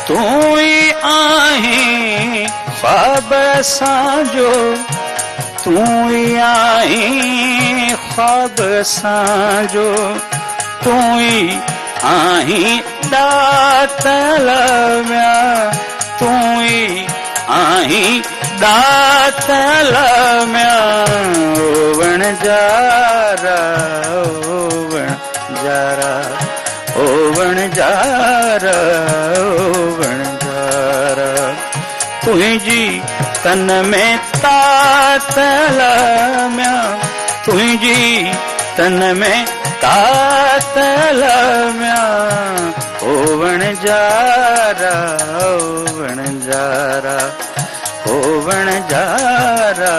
तू ही आही ख्वाब साजो तू ही आई ख्वाब साजो तू ही आई दातल म्या तू ही आई दातल म्या ओ वण जारा ओ वण जारा ओ वण जारा ओ वण जारा तुही जी तन में तातल म्या तुही जी तन में तातल म्या ओ वण जारा ओ वण जारा ओ वण जारा